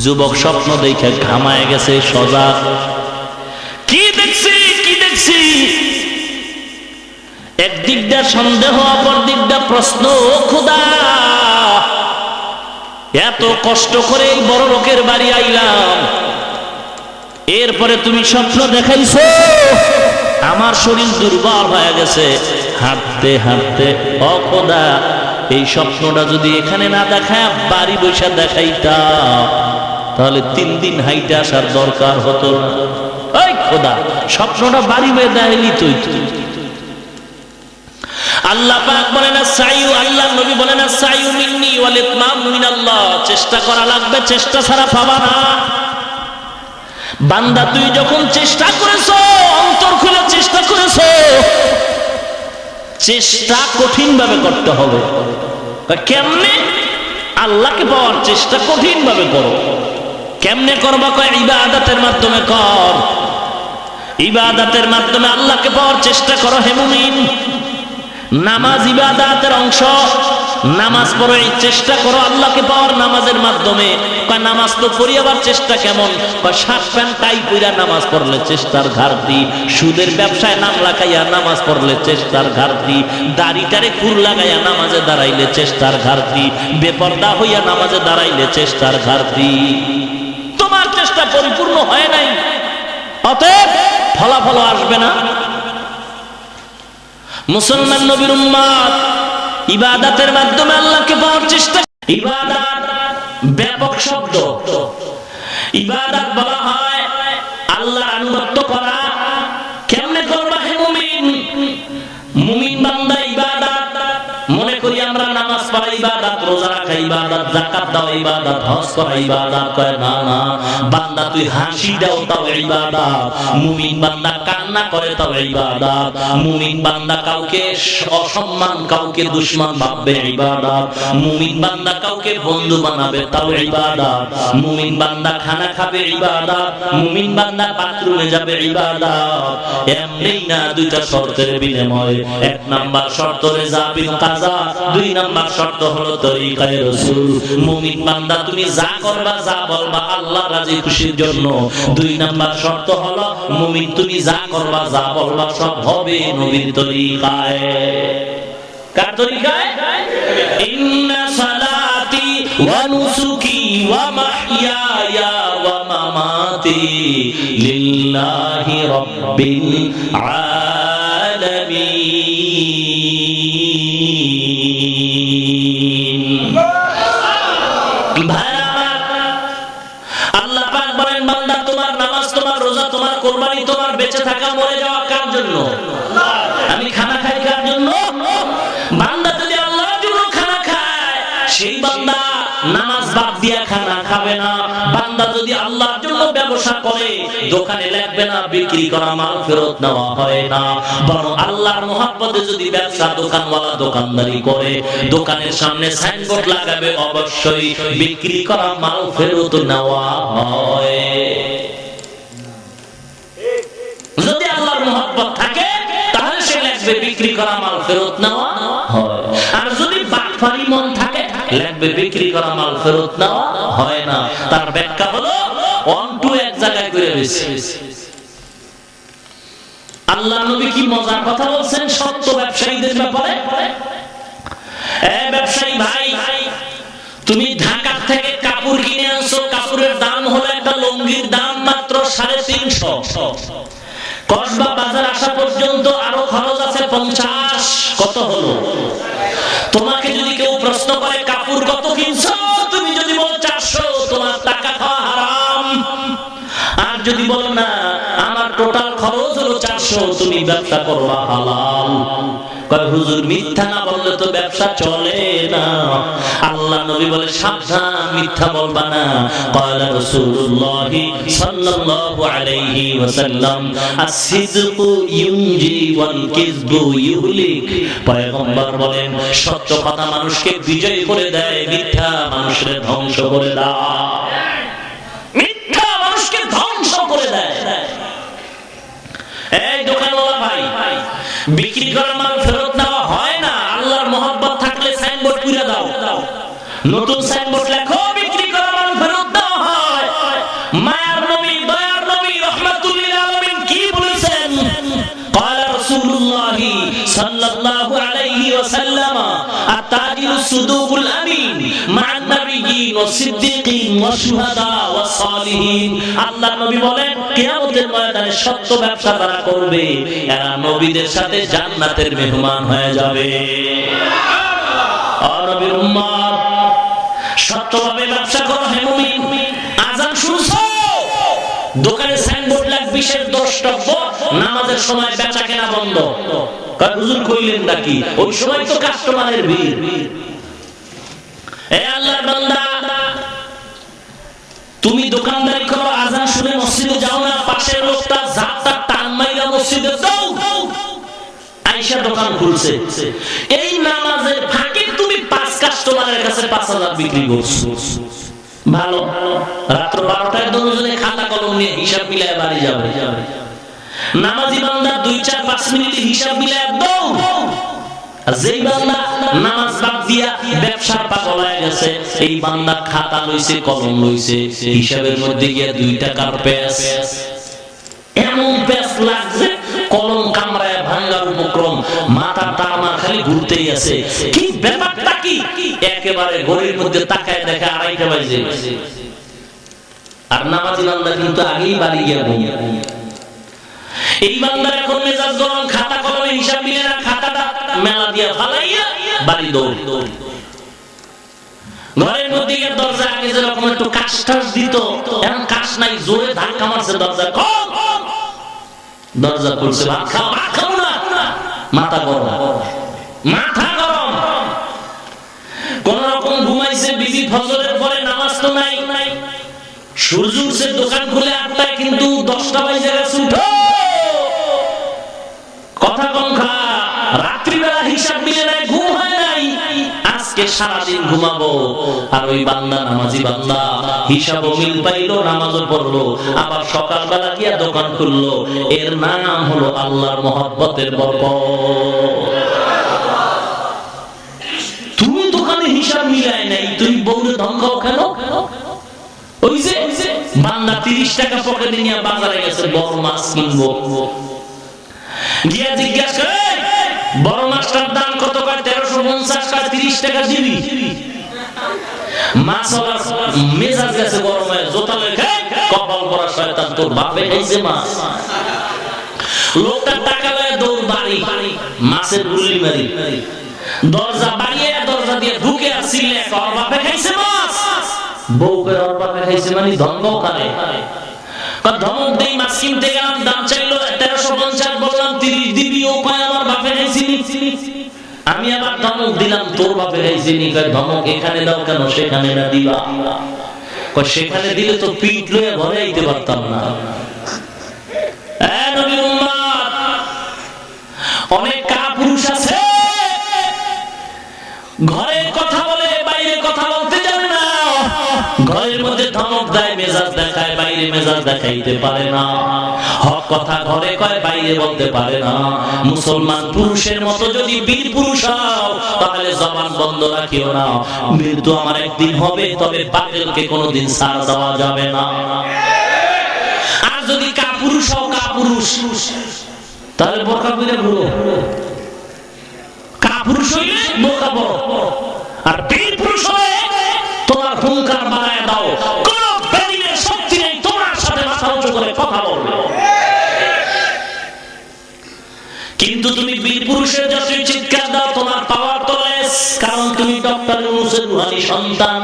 Speaker 1: যুবক স্বপ্ন দেখে ঘামায় গেছে, সজাগ। কি দেখছি, কি দেখছি? একদিক দিয়ে সন্দেহ, অপর দিক দিয়ে প্রশ্ন। খোদা, এত কষ্ট করে এই বড় লোকের বাড়ি আইলাম, এরপরে তুমি স্বপ্ন দেখাইছো, আমার শরীর দুর্বল হয়ে গেছে হাঁটতে হাঁটতে। ও খোদা, এই স্বপ্নটা যদি এখানে না দেখায় বাড়ি বসে দেখাইতা, তাহলে 3 দিন হাইটে আসার দরকার হতো না। ওই খোদা, স্বপ্নটা বাড়ি বসে দেখাইলি তুই। আল্লাহ পাক বলেন সাইয়ু, আল্লাহ নবী বলেন সাইয়ু মিন্নি ওয়াল ইতমাম মিনাল্লাহ, চেষ্টা করা লাগবে, চেষ্টা ছাড়া পাবা না। বান্দা তুই যখন চেষ্টা করেছো, অন্তর খুলে চেষ্টা করেছো, চেষ্টা কঠিন ভাবে করতে হবে। কেমনে? আল্লাহকে পাওয়ার চেষ্টা কঠিন ভাবে করো। কেমনে করবা? কয় ইবাদতের মাধ্যমে কর, ইবাদতের মাধ্যমে আল্লাহকে পাওয়ার চেষ্টা করো। হে মুমিন, নামাজ ইবাদতের অংশ, নামাজ পড়ে চেষ্টা করো আল্লাহকে পাওয়ার নামাজের মাধ্যমে। কয় নামাজ তো পড়ি, আবার চেষ্টা কেমন? কয় শার্ট প্যান্ট টাই পইরা নামাজ পড়লে চেষ্টার ঘাটতি, সুদের ব্যবসায় নাম লাগাইয়া নামাজ পড়লে চেষ্টার ঘাটতি, দাড়িটারে খুর লাগাইয়া নামাজে দাঁড়াইলে চেষ্টার ঘাটতি, বেপরদা হইয়া নামাজে দাঁড়াইলে চেষ্টার ঘাটতি। তোমার চেষ্টা পরিপূর্ণ হয় নাই, অতএব ফলাফল আসবে না। মুসলমান নবীর উম্মত ইবাদতের মাধ্যমে আল্লাহকে পাওয়ার চেষ্টা। ইবাদত ব্যাপক শব্দ, ইবাদত বলা হয় আল্লাহর আনুগত্য করা। কেমনে করবা হে মুমিন? মুমিন বান্দা ইবাদত মনে করি আমরা নামাজ পড়া ইবাদত, রোজা রাখা ইবাদত, যাকাত দেওয়া ইবাদত, হজ করা ইবাদত। কয় না না, বান্দা তুই হাসি দাও তাও ইবাদত, মুমিন বান্দা কান্না করে তাও ইবাদত, মুমিন বান্দা কাউকে অসম্মান কাউকে দুশমন ভাববে ইবাদত, মুমিন বান্দা কাউকে বন্ধু বানাবে তাও ইবাদত, মুমিন বান্দা খানা খাবে ইবাদত, মুমিন বান্দা বাথরুমে যাবে ইবাদত। এমনি না, দুইটা শর্তের বিনিময়ে। এক নাম্বার শর্ত রেজা বিল কাজা, দুই নাম্বার শর্ত হলো তরিকায়ে রাসূল। মুমিন বান্দা তুমি যা করবা যা বলবা আল্লাহ রাজি খুশির জন্য। দুই নাম্বার শর্ত হলো মুমিন তুমি যা করবা যা বলবা সব হবে নবীর তরিকায়। কার তরিকায়? ইন্না সালাতি ওয়া নুসুকি ওয়া মাহইয়ায়া ওয়া মামাতি লিল্লাহি রাব্বিল আলামিন। আল্লাহ পাক বলেন বান্দা তোমার নামাজ, তোমার রোজা, তোমার কুরবানি, তোমার বেঁচে থাকা মরে যাওয়া কার জন্য? আমি খানা খাই কার জন্য? বান্দা যদি আল্লাহর জন্য খানা খায় সেই বান্দা নামাজ বাদ দিয়া খানা খাবে না। বান্দা যদি আল্লাহর জন্য ব্যবসা করে দোকানে লাগবে না বিক্রি করা মাল ফেরত নেওয়া হয় না, বরং আল্লাহর মহব্বতে যদি ব্যবসা দোকানওয়ালা দোকানদারি করে দোকানের সামনে সাইনবোর্ড লাগাবে অবশ্যই বিক্রি করা মাল ফেরত নেওয়া হয়। যদি আল্লাহর মহব্বত থাকে তাহলে সে লাগবে বিক্রি করা মাল ফেরত নেওয়া হয়। আর যদি বাটফারি মন থাকে লাগবে বিক্রি করা মাল ফেরত নেওয়া হয় না। তার ব্যাখ্যা হলো অন্টু এক জায়গায় করে রয়েছে। আল্লাহ নবী কি মজার কথা বলছেন সত্য ব্যবসায়ীদের ব্যাপারে। ব্যবসায়ী ভাই, তুমি ঢাকা থেকে কাপড় কিনে আনছো, কাপড়ের দাম হলো একটা লুঙ্গির দাম মাত্র 350। কসবা বাজার আসা পর্যন্ত আরো খরচ আছে 50। কত হলো? তোমাকে যদি কেউ প্রশ্ন করে কাপড় কত কিনছো, তুমি যদি বলো 400, তোমার টাকা খাওয়া হারাম। আর যদি বলো না আমার টোটাল খরচ হলো 400, তুমি ব্যবসা করবা হালাল। কয় হুজুর মিথ্যা না বললে তো ব্যবসা চলে না। আল্লাহ নবী বলে সাবধান, মিথ্যা বলবা না। ক্বালা রাসূলুল্লাহ সাল্লাল্লাহু আলাইহি ওয়াসাল্লাম আস-সিদকু ইউনজি ওয়াল কিযবু ইউহলিক। পয়গম্বর বলেন সত্য কথা মানুষকে বিজয় করে দেয়, মিথ্যা মানুষকে ধ্বংস করে দেয়। মিথ্যা মানুষকে ধ্বংস করে দেয়। এই দোকানওয়ালা ভাই, বিক্রি করা মাল ফেরত দেওয়া হয় না। আল্লাহর মহব্বত থাকলে সাইনবোর্ড পুরা দাও, নতুন সাইনবোর্ড লেখো বিক্রি করা মাল ফেরত দেওয়া হয়। মায়ার নবী দয়ার নবী রাহমাতুল লিল আলামিন কি বলেছেন? قال رسول الله صلى الله عليه وسلم التاجر الصدوق الامين مع النبيين والصديقين والشهداء والصالحين। আল্লাহ নবী বলেন কিয়ামতের ময়দানে সত্য ব্যবসা যারা করবে এরা নবীদের সাথে জান্নাতের মেহমান হয়ে যাবে। আর নবীর উম্মত সত্যভাবে ব্যবসা করো হে মুমিন। আযান শুনছো, দোকানে সাইনবোর্ড লাগবে 10 টাকা, নামাজের সময় বেচা কেনা বন্ধ। কয় হুজুর কইলেন নাকি? ওই সময় তো কাস্টমারের ভিড়। এ আল্লাহর বান্দা, তুমি দোকানদারি করো, আযান শুনে মসজিদে যাও না, পাশের লোকটা ঝাপটা টান মাইরা মসজিদে যাও, আয়েশা দোকান খুলছে। এই নামাজের ফাঁকে তুমি 5 কাস্টমারের কাছে 5000 বিক্রি করছো। ভালো, রাত্র 12টায় দুজনে খাতা কলম নিয়ে হিসাব মিলায় বাড়ি যাবে। নামাজি বান্দা 2-4-5 মিনিটে হিসাব মিলায় দাও। যেই বান্দা নামাজ বাদ দিয়া ব্যবসার পাগল হয়ে গেছে, এই বান্দা খাতা লইছে কলম লইছে, হিসাবের মধ্যে গিয়া 2 টাকার পেস, এমন পেস লাগছে কলম কামড়ায় ভাঙার উপক্রম, মাথা টানা খালি ঘুরতেই আছে। কি ব্যাপারটা কি? একেবারে ঘড়ির মধ্যে তাকায় দেখে 2:30 বাজে। আর নামাজি বান্দা কিন্তু আগেই বাড়ি গিয়া ঘুমিয়ে। এই বান্দার এখন মেজাজ গরম, খাতা কলমে হিসাব মিলে না, খাতাটা মেলা দিয়া ফালাইয়া বাড়ি দৌড়। ঘরের মধ্যে গিয়ে দরজা আগে যেরকম একটু কাশ টাশ দিত, এখন কাশ নাই, জোরে ধাক্কা মারছে দরজা, দরজা খুলছে, ভাত খাও, ভাত খাও না, মাথা গরম, মাথা গরম। কোন রকম ঘুমাইছে বিবি, ফজরের পরে নামাজ তো নাই, সূর্য উঠছে, দোকান খুলে 8টায়, কিন্তু 10টা বাজে গেছে, উঠো, কথা কম খা, রাত্রিবেলা হিসাব মিলে নাই, ঘুম হয় নাই, আজকে সারাদিন ঘুমাবো। আর ওই বান্দা, নামাজি বান্দা, হিসাবও মিল পাইলো, নামাজও পড়লো, আবার সকালবেলা গিয়া দোকান খুললো। এর নাম হলো আল্লাহর মহব্বতের বরকত। তুমি দোকানে হিসাব মিলাই নাই, তুমি বউরে ধমকাও কেন? ওই যে বান্দা 30 টাকা পকেটে নিয়ে বাজারে গেছে, বড় মাছ কিনবো, গিয়া জিজ্ঞাসা করে, বড় মাছটার দাম কত? কয় 1350 টাকা। 30 টাকা দিবি? মাছ মেজাজ গেছে গরমে, জোতা লেখে, কপাল পরা শয়তান, তোর বাপে খাইছে মাছ। লোকটা টাকা লয়ে দৌড় বাড়ি, মাছের গুলি মারি, দরজা বাড়িয়ে দরজা দিয়ে ঢুকে আসছিলে, ওর বাপে খাইছে মাছ। বউকে ওর বাপে খাইছে মানে ধমক কারে? ধমক দেই, মাছ কিনতে গেলাম, দাম চাইলো 1350, বললাম 30 দিবি, ও কয় আমার বাপে খাইছিনি। আমি আবার ধমক দিলাম, তোর বাপে খাইছিনি। কয় ধমক এখানে দাও কেন, সেখানে না দিবা? কয় সেখানে দিলে তো পিঠ লয়ে ঘরে আইতে পারতাম না। নবীর উম্মত, অনেক কাপুরুষ আছে, ঘরে কথা বলে, বাইরে কথা বলতে জানে না, ঘরের মধ্যে ধমক দেয়, মেজাজ দেখায়, বাইরে মেজাজ দেখাইতে পারে না, হক কথা ঘরে কয়, বাইরে বলতে পারে না। মুসলমান পুরুষের মতো যদি বীর পুরুষ হও, তাহলে জবান বন্ধ রাখিও না, মৃত্যু আমার একদিন হবে, তবে বাতিলকে কোনোদিন ছাড় দেওয়া যাবে না। আর যদি কাপুরুষ হও, কাপুরুষ, তাহলে বোরকা পরে ঘুরো, কাপুরুষ হইলে বোরকা পরো, আর বীর পুরুষ হয়ে তোমার হুঙ্কার বাড়ায় দাও, কোন বেদিনের শক্তি নেই তোমার সাথে মাথা উঁচু করে কথা বলবে। কিন্তু তুমি বীর পুরুষের যতই চিৎকার দাও, তোমার পাওয়ার তো লেস, কারণ তুমি ডক্টর ইউনূসের রূহানী সন্তান।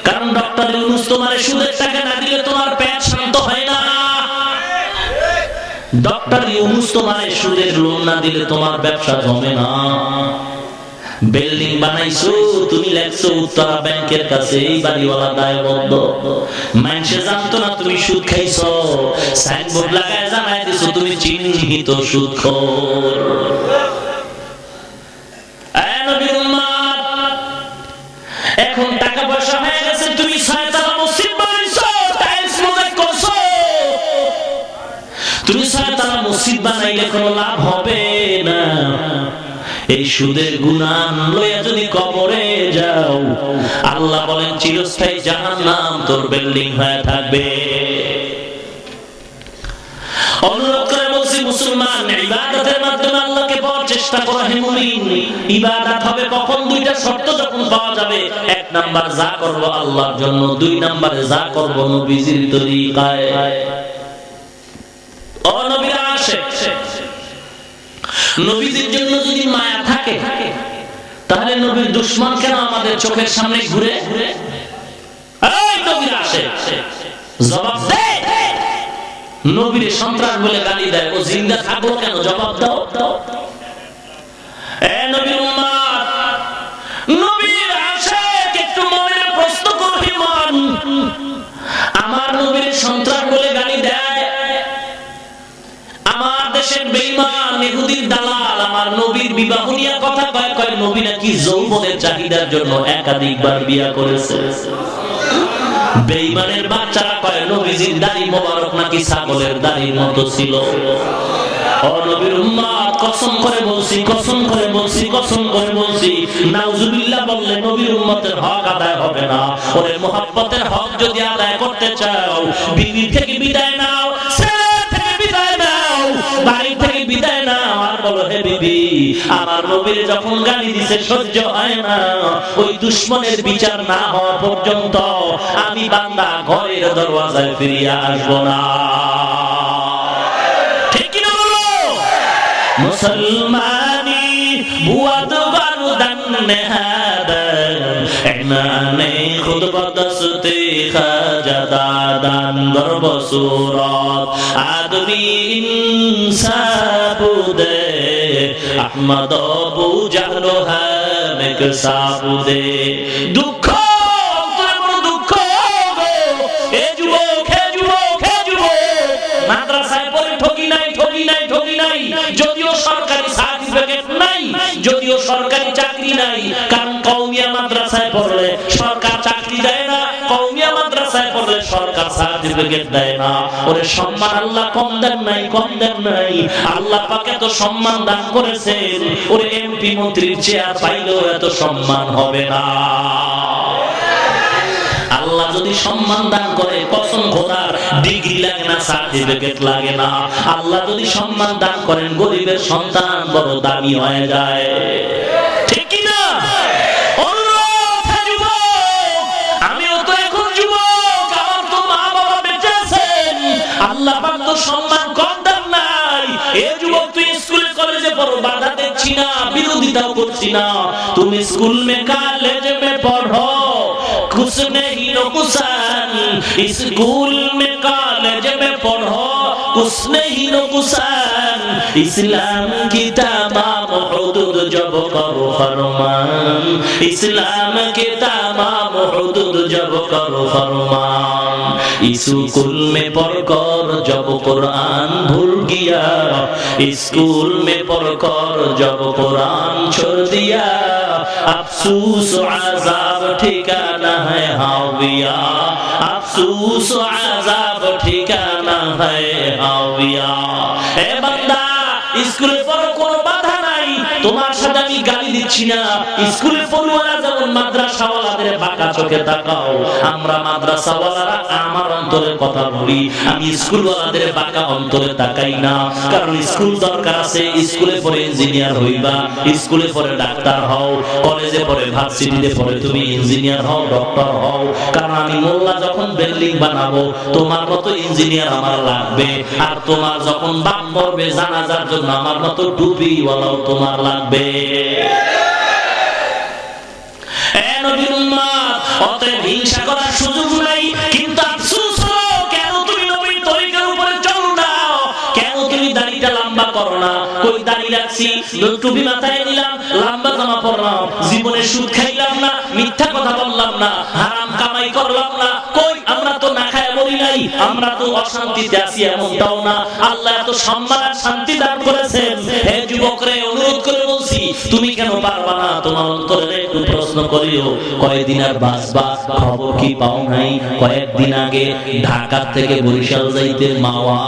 Speaker 1: কারণ ডক্টর ইউনূস তোমার সুদের টাকা না দিলে তোমার পেট শান্ত হয় না। ডক্টর ইউনূস তোমার সুদের লোন না দিলে তোমার ব্যবসা জমে না। বিল্ডিং বানাইছো, তুমি লেখছো উত্তরা ব্যাংকের কাছে, এই বাড়িওয়ালা দায়বদ্ধ, মানুষে জানতো না তুমি সুদ খাইছো, সাইনবোর্ড লাগায় জানাই দিছো তুমি চিহ্নিত সুদখোর। নবীর উম্মত, এখন টাকা পয়সা হয়ে গেছে, তুমি 6 তলা মসজিদ বানাইছো, টাইলস মোজাইক করছো, তুমি 6 তলা মসজিদ বানাইলে কোনো লাভ হবে না। এই সুদের গুনাহ লইয়া যদি কবরে যাও, আল্লাহ বলেন চিরস্থায়ী জাহান্নাম তোর বিল্ডিং হয়ে থাকবে। অনুরোধ করে বলছি, মুসলমান, ইবাদতের মাধ্যমে আল্লাহকে পাওয়ার চেষ্টা করো। হে মুমিন, ইবাদত হবে কখন? 2টা শর্ত যখন পাওয়া যাবে। 1 নাম্বার, যা করব আল্লাহর জন্য, 2 নম্বরে যা করব নবীজির তরিকায়। ও নবীরা আসে, নবীদের জন্য যদি মায়া থাকে, তাহলে নবীর দুশমন কেন আমাদের চোখের সামনে ঘুরে? এই নবীরা আসে, জবাব দে। নবীর সন্ত্রাস বলে গালি দেয়, ও জিন্দা থাকলো কেন? জবাব দাও। এ নবীর উম্মত, নবীর আসে, একটু মনে প্রশ্ন করো, ইমান, আমার নবীর সন্ত্রাস বলে গালি দেয়, আমার দেশের বেঈমান ইহুদির দালাল আমার নবীর বিবাহ নিয়ে কথা কয়, নবী নাকি যৌবনের চাহিদার জন্য একাধিকবার বিয়ে করেছে। বেঈমানের বাচ্চারা কয় নবীজির দাড়ি মোবারক নাকি ছাগলের দাড়ির মতো ছিল। ও নবীর উম্মত, কসম করে বলছি, কসম করে বলছি, কসম করে বলছি, নাউজুবিল্লাহ বললে নবীর উম্মতের হক আদায় হবে না। ওরে মুহাব্বতের হক যদি আদায় করতে চাও, বিবি থেকে বিদায় নাও, ছেলে থেকে বিদায় নাও, বাড়ি থেকে বিদায় নাও, আর বলো, হে বিবি, আমার নবীর যখন গালি দিছে সহ্য হয় না, ওই দুশমনের বিচার না হওয়া পর্যন্ত আমি বান্দা ঘরের দরওয়াজায় ফিরিয়ে আসবো না। মুসলমানি বুয়াদ বারুদান نهادم عنان خود بدستی خجدادن در بصورت آدمی انسان بوده احمد ابو جهل هم ایک سا بوده দুঃখ অন্তরে বড় দুঃখ এ যুবক মাদ্রাসায় পড়ে ঠকি নাই যদিও সরকারি সার্টিফিকেট নাই যদিও সরকারি চাকরি নাই কারণ কওমিয়া মাদ্রাসায় পড়লে সরকার চাকরি দেয় না কওমিয়া মাদ্রাসায় পড়লে সরকার সার্টিফিকেট দেয় না ওরে সম্মান আল্লাহ কম দেন নাই আল্লাহ পাক এত সম্মান দান করেছেন ওরে এমপি মন্ত্রীর চেয়ার পাইলেও এত সম্মান হবে না আল্লাহ যদি সম্মান দান করে কসম খোদার ডিগ্রি লাগে না সার্টিফিকেট লাগে না আল্লাহ যদি সম্মান দান করেন গরিবের সন্তান বড় দামি হয়ে যায় ঠিক কি না আমিও তো এখন যুবক আমার তো মা বাবা বেঁচে আছেন আল্লাহ পাক তো সম্মান কম দেন নাই এই যুবক তুই স্কুলে কলেজে পড়ো বাধা দিচ্ছি না বিরোধিতাও করছি না তুমি স্কুল মে কলেজ মে পড়ো कुछ नहीं नुकसान स्कूल में कॉलेज में पढ़ो कुछ नहीं नुकसान इस्लाम की तमाम हुदूद जब करो फरमान इस्लाम की तमाम हुदूद जब करो फरमान स्कूल में पढ़कर जब कुरान भूल गया स्कूल में पढ़कर जब कुरान छोड़ दिया अफसोस आज़ाब ठिकाना है हाविया अफसोस आज़ाब ठिकाना है हाविया ए बंदा স্কুলে পড়ো কোনো বাধা নাই তোমার সাথে আমি গালি দিচ্ছি না স্কুলে পড়ুয়ারা যেমন মাদ্রাসাওয়ালাদের বাঁকা চোখে তাকাও আমরা মাদ্রাসাওয়ালারা আমার অন্তরের কথা বলি আমি স্কুলওয়ালাদের বাঁকা অন্তরে তাকাই না কারণ স্কুল দরকার আছে স্কুলে পড়ে ইঞ্জিনিয়ার হইবা স্কুলে পড়ে ডাক্তার হও কলেজে পড়ে ভার্সিটিতে পড়ে তুমি ইঞ্জিনিয়ার হও ডক্টর হও কারণ আমি মোল্লা যখন বিল্ডিং বানাবো তোমার মতো ইঞ্জিনিয়ার আমার লাগবে আর তোমার যখন বাপ মরবে জানাজার জন্য আমার মতো টুপিওয়ালাও তোমার লাগবে এ নবীর উম্মত অতএব হিংসা করার সুযোগ নাই কিন্তু আফসোস হলো কেন তুমি নবীর তরিকার উপরে চলো না কেন তুমি দাড়িটা লম্বা করো না কই দাড়ি রাখছি টুপি মাথায় নিলাম লম্বা জামা পরলাম জীবনে সুদ খাইলাম না মিথ্যা কথা বললাম না হারাম কামাই করলাম না কই আমরা তো না খায় মরি নাই আমরা তো অশান্তিতে আছি এমনটাও না আল্লাহ এত সম্মান আর শান্তি দান করেছেন হে যুবকরে অনুরোধ করে বলছি তুমি কেন পারবা না তোমার অন্তরে একটু প্রশ্ন করিও কয়েকদিন আর বাঁচবা খবর কি পাও নাই কয়েকদিন আগে ঢাকা থেকে বরিশাল যাইতে মাওয়া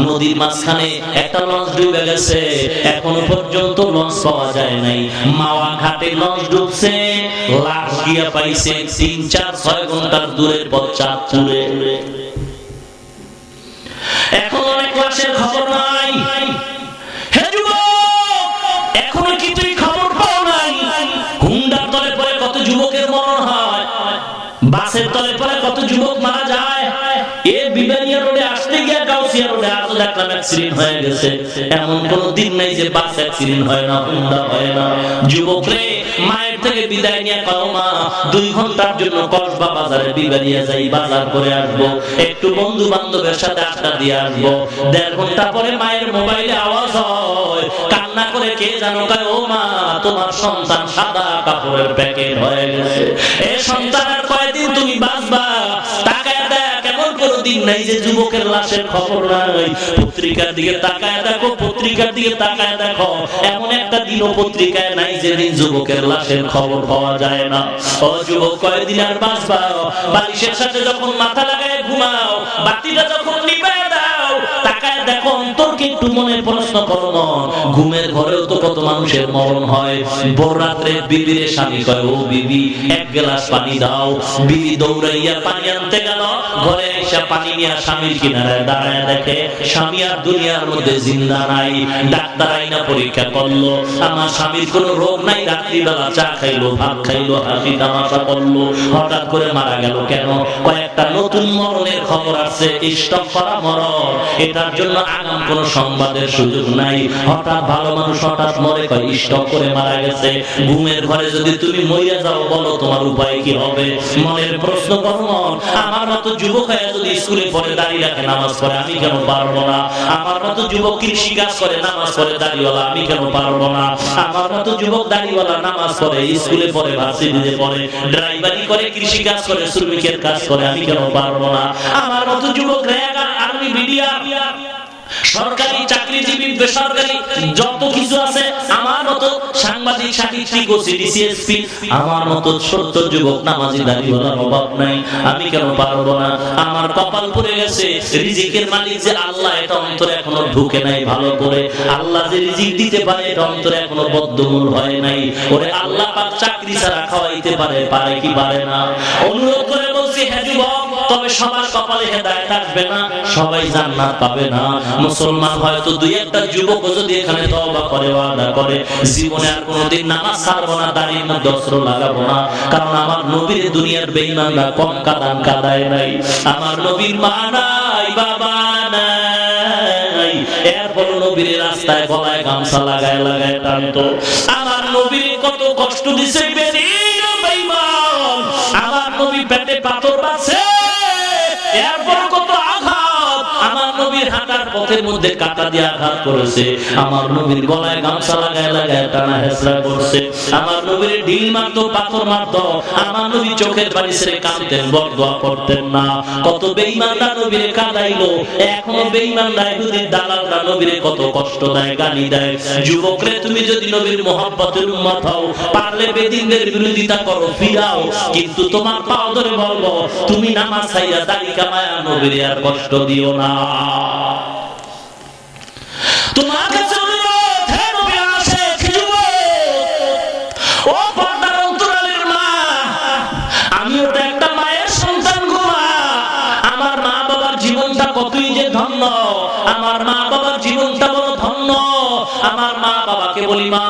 Speaker 1: নদীর মাঝখানে একটা লঞ্চ ডুবে গেছে এখনো পর্যন্ত লঞ্চ পাওয়া যায় নাই মাওয়া ঘাটে লঞ্চ ডুবছে লাশ গিয়া পাইছে 3-4-6 ঘন্টার দূরের পথ চাঁদপুরে এখন অনেক লাশের খবর নাই হে যুবক এখন কি তুই খবর পাও নাই হুন্ডার তলে পড়ে কত যুবকের মরণ হয় বাসের তলে পড়ে কত যুবক মারা যায় এ বিবানিয়া রোডে আসতে গিয়ে গাউসিয়া রোডে আজ দেখলাম অ্যাক্সিডেন্ট হয়ে গেছে এমন কোন দিন নাই যে বাস অ্যাক্সিডেন্ট হয় না হুন্ডা হয় না যুবক রে মায়ের থেকে বিদায় নিয়ে পাও মা 2 ঘন্টার জন্য কসবা বাজারে বিবানিয়া যাই বাজার করে আসবো একটু বন্ধু বান্ধবের সাথে আড্ডা দিয়ে আসবো 1.5 ঘন্টা পরে মায়ের মোবাইলে আওয়াজ হয় কান্না করে কে জানো কয় ও মা তোমার সন্তান সাদা কাপড়ের প্যাকেট হয়ে গেছে এই সন্তানের কয়দিন তুমি বাঁচবা তাকায় দেখ কেমন কোনদিন নাই যে যুবকের লাশের খবর নাই পত্রিকার দিকে তাকায় দেখো পত্রিকার দিকে তাকায় দেখো এমন একটা দিনও পত্রিকায় নাই যেদিন যুবকের লাশের খবর পাওয়া যায় না ও যুবক কয়দিন আর বাঁচবা বালিশের সাথে যখন মাথা লাগায় ঘুমাও বাতিটা যখন নিভায় দাও তাকায় দেখো অন্তরকে একটু মনে প্রশ্ন করো ঘুমের ঘরেও তো কত মানুষের মরণ হয় ভোর রাত্রে বিবির স্বামী কয় ও বিবি এক গ্লাস পানি দাও বিবি দৌড়াইয়া পানি আনতে গেল ঘরে এসে পানি নিয়ে স্বামীর কিনারে দাঁড়ায় দেখে স্বামী আর দুনিয়ার মধ্যে জিন্দা নাই ডাক্তার আইনা পরীক্ষা করলো আমার স্বামীর কোনো রোগ নাই রাত্রিবেলা চা খাইলো ভাত খাইলো হাসি তামাশা করলো হঠাৎ করে মারা গেল কেন কয়েকটা নতুন মরণের খবর আছে স্টক করা মরণ এটার জন্য আগাম কোনো সংবাদের সুযোগ নাই হঠাৎ হঠাৎ ভালো মানুষ হঠাৎ মরে, কয় স্ট্রোক করে মারা গেছে। ঘুমের ঘরে যদি তুমি মইরা যাও, বলো তোমার উপায় কি হবে? মনের প্রশ্ন করো, আমার মতো যুবক হয়ে যদি স্কুলে পড়ে দাঁড়িয়ে রাখে নামাজ পড়ে, আমি কেন পারবো না? আমার মতো যুবক কৃষি কাজ করে নামাজ পড়ে দাঁড়িওয়ালা, আমি কেন পারবো না? আমার মতো যুবক দাঁড়িওয়ালা নামাজ পড়ে, স্কুলে পড়ে, ভার্সিটিতে পড়ে, ড্রাইভারি করে, কৃষি কাজ করে, শ্রমিকের কাজ করে, আমি কেন পারবো না? আমার মতো যুবক র্যাব, আর্মি, বিডিআর, সরকারি চাকরিজীবী, বেসরকারি যত কিছু আছে, আমার মতো সাংবাদিক, সাহিত্যিক, সিডিসিএসপি, আমার মতো ছোট্ট যুবক নামাজি দাঁড়িওয়ালার অভাব নাই, আমি কেন পারবো না? আমার কপাল পড়ে গেছে, রিজিকের মালিক যে আল্লাহ, এটা অন্তরে এখনো ঢুকে নাই ভালো করে। আল্লাহ যে রিজিক দিতে পারে, এটা অন্তরে এখনো বদ্ধমূল হয় নাই। ওরে আল্লাহ পাক চাকরি ছাড়া খাওয়াইতে পারে, পারে কি পারে না? অনুরোধ করে বলছি, হে যুবক, তবে সবার কপালে হেদায়েত আসবে না, সবাই জান্নাত পাবে না। মুসলমান হয়তো দুই একটা যুবক যদি এখানে তওবা করে, ওয়াদা করে, জীবনে আর কোনোদিন নামাজ ছাড়বো না, দাড়ির মধ্যে অস্ত্র লাগাবো না, কারণ আমার নবীর দুনিয়ার বেঈমানরা কম কাদান কাদায় নাই। আমার নবীর মা নাই, বাবা নাই, এরপর নবীর রাস্তায় গলায় গামছা লাগায় লাগায় টানতো। আমার নবীর কত কষ্ট দিছে বেঈমান, আমার নবী পেটে পাথর আছে, এরপর কত আঘাত, আমার নবীর হাঁটার পথের মধ্যে কাঁটা দিয়ে আঘাত করেছে, আমার নবীর গলায় গামছা লাগায় লাগায় টানা হেঁচড়া করছে, আমার নবীর ঢিল মারতো, পাথর মারতো, আমার নবী চোখের পানি ছেড়ে কাঁদতেন, বরদোয়া করতেন না। কত বেঈমানরা নবীরে কাঁদাইলো, এখনো বেঈমানরা, ইহুদির দালালরা নবীরে কত কষ্ট দেয়, গালি দেয়। যুবকরে, তুমি যদি নবীর মুহাব্বতের উম্মত হও, পারলে বেদিনদের বিরোধিতা করো, ফিরাও, কিন্তু তোমার পাও ধরে বলবো, তুমি নামাজ ছাইরা দাড়ি কামায়া নবীরে আর কষ্ট দিও না। তোমার কাছে অনুরোধ, হে নবীর আশিক যুবক, ও পর্দার অন্তরালের মা, আমিও তো একটা মায়ের সন্তান গো মা। আমার মা বাবার জীবনটা কতই যে ধন্য, আমার মা বাবার জীবনটা বড় ধন্য। আমার মা বাবাকে বলি, মা,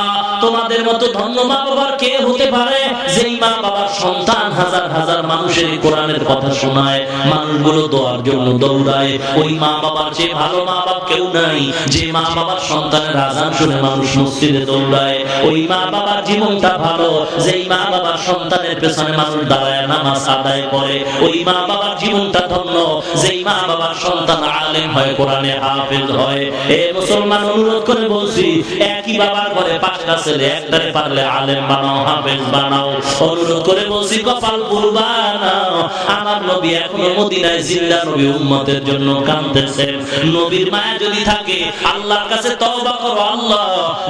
Speaker 1: তোমাদের মতো ধন্য মা বাবার কে হতে পারে, যেই মা বাবার সন্তান হাজার হাজার মানুষের কোরআনের কথা শোনায়, মানুষগুলো দোয়ার জন্য দৌড়ায়। ওই মা বাবার চেয়ে ভালো মা বাবা কেউ নাই, যে মা বাবার সন্তানের আযান শুনে মানুষ মসজিদে দৌড়ায়। ওই মা বাবার জীবনটা ভালো, যেই মা বাবার সন্তানের পেছনে মানুষ দাঁড়ায় নামাজ আদায় করে। ওই মা বাবার জীবনটা ধন্য, যেই মা বাবার সন্তান আলেম হয়, কোরআনে হাফেজ হয়। এ মুসলমান, অনুরোধ করে বলছি, একই বাবার ঘরে পাঁচটা ছেলে, একটারে পারলে আলেম বানাও, হাফেজ বানাও। অনুরোধ করে বলছি, কপাল পুরবা নাও। আমার নবী এখনো মদিনায় জিন্দা, নবী উম্মতের জন্য কাঁদতেছেন। নবীর মায়া যদি থাকে, আল্লাহর কাছে তওবা করো, আল্লাহ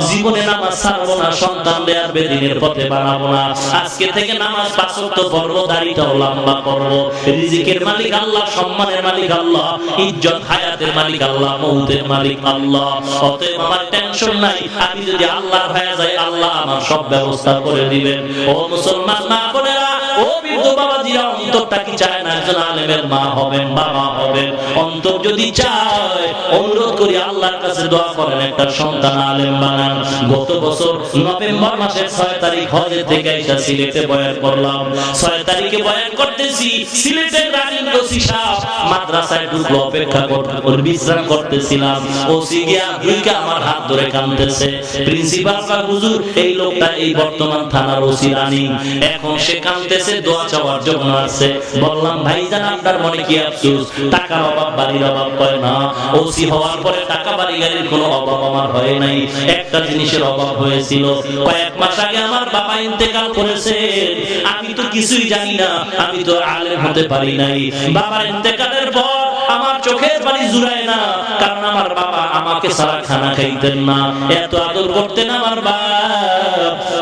Speaker 1: জীবনে নামাজ ছাড়বো না, সন্তানদের আর বেদিনের পথে বানাবো না, আজকে থেকে নামাজ পাঁচ ওয়াক্ত পড়বো, দাড়িটাও লম্বা করবো। রিজিকের মালিক আল্লাহ, সম্মানের মালিক আল্লাহ, ইজ্জত হায়াতের মালিক আল্লাহ, মউতের মালিক আল্লাহ। অতএব আমার টেনশন নাই, আমি যদি আল্লাহর হয়ে যাই, আল্লাহ আমার সব ব্যবস্থা করে দিবেন। ও মুসলমান মা বোনেরা, ও বৃদ্ধ বাবাজিরা, অন্তরটা কি চায় না একজন আলেমের মা হবেন, বাবা হবেন? অন্তর যদি চায়, অনুরোধ করি আল্লাহর কাছে দোয়া করেন, একটা সন্তান আলেম বানান। গত বছর নভেম্বর মাসের 6 তারিখ হজে থেকে এসে সিলেটে বয়ান করলাম। 6 তারিখে বয়ান করতেছি, সিলেটের রানিং ওসি সাহেব মাদ্রাসায় ঢুকলো, অপেক্ষা করে বিশ্রাম করতেছিলাম। ওসি গিয়া দুইটা আমার হাত ধরে কাঁদতেছে, প্রিন্সিপাল বা হুজুর, এই লোকটা এই বর্তমান থানার ওসি রানিং, এখন সে কাঁদতেছে, দোয়া চাওয়ার জন্য আছে। বললাম, ভাইজান, আপনার মনে কি আফসোস? টাকার অভাব, বাড়ির অভাব? কয় না, ওসি হওয়ার পরে টাকা বাড়ি গাড়ির কোনো অভাব আমার হয় নাই, একটা জিনিসের অভাব হয়েছিল। কয়েক মাস আগে আমার বাবা ইন্তেকাল করেছেন, আমি তো কিছুই জানি না, আমি তো আলেম হতে পারি নাই। বাবার ইন্তেকালের পর আমার চোখের পানি জুড়ায় না, কারণ আমার বাবা আমাকে সারা খানা খাইতেন না, এত আদর করতেন আমার বাবা।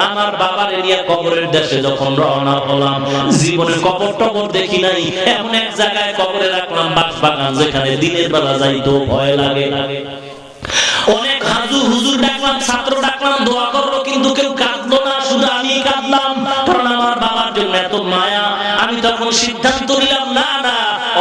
Speaker 1: আমার বাবার নিয়ে কবরের দেশে যখন রওনা হলাম, জীবনে কবর টবর দেখি নাই, এমন এক জায়গায় কবরে রাখলাম, বাগান, যেখানে দিনের বেলা যাইতো ভয় লাগে। অনেক হাজু হুজুর ডাকলাম, ছাত্র ডাকলাম, দোয়া করলো, কিন্তু কেউ কাঁদলো না, শুধু আমি কাঁদলাম, কারণ আমার বাবার জন্য এত মায়া। আমি তখন সিদ্ধান্ত নিলাম, না না,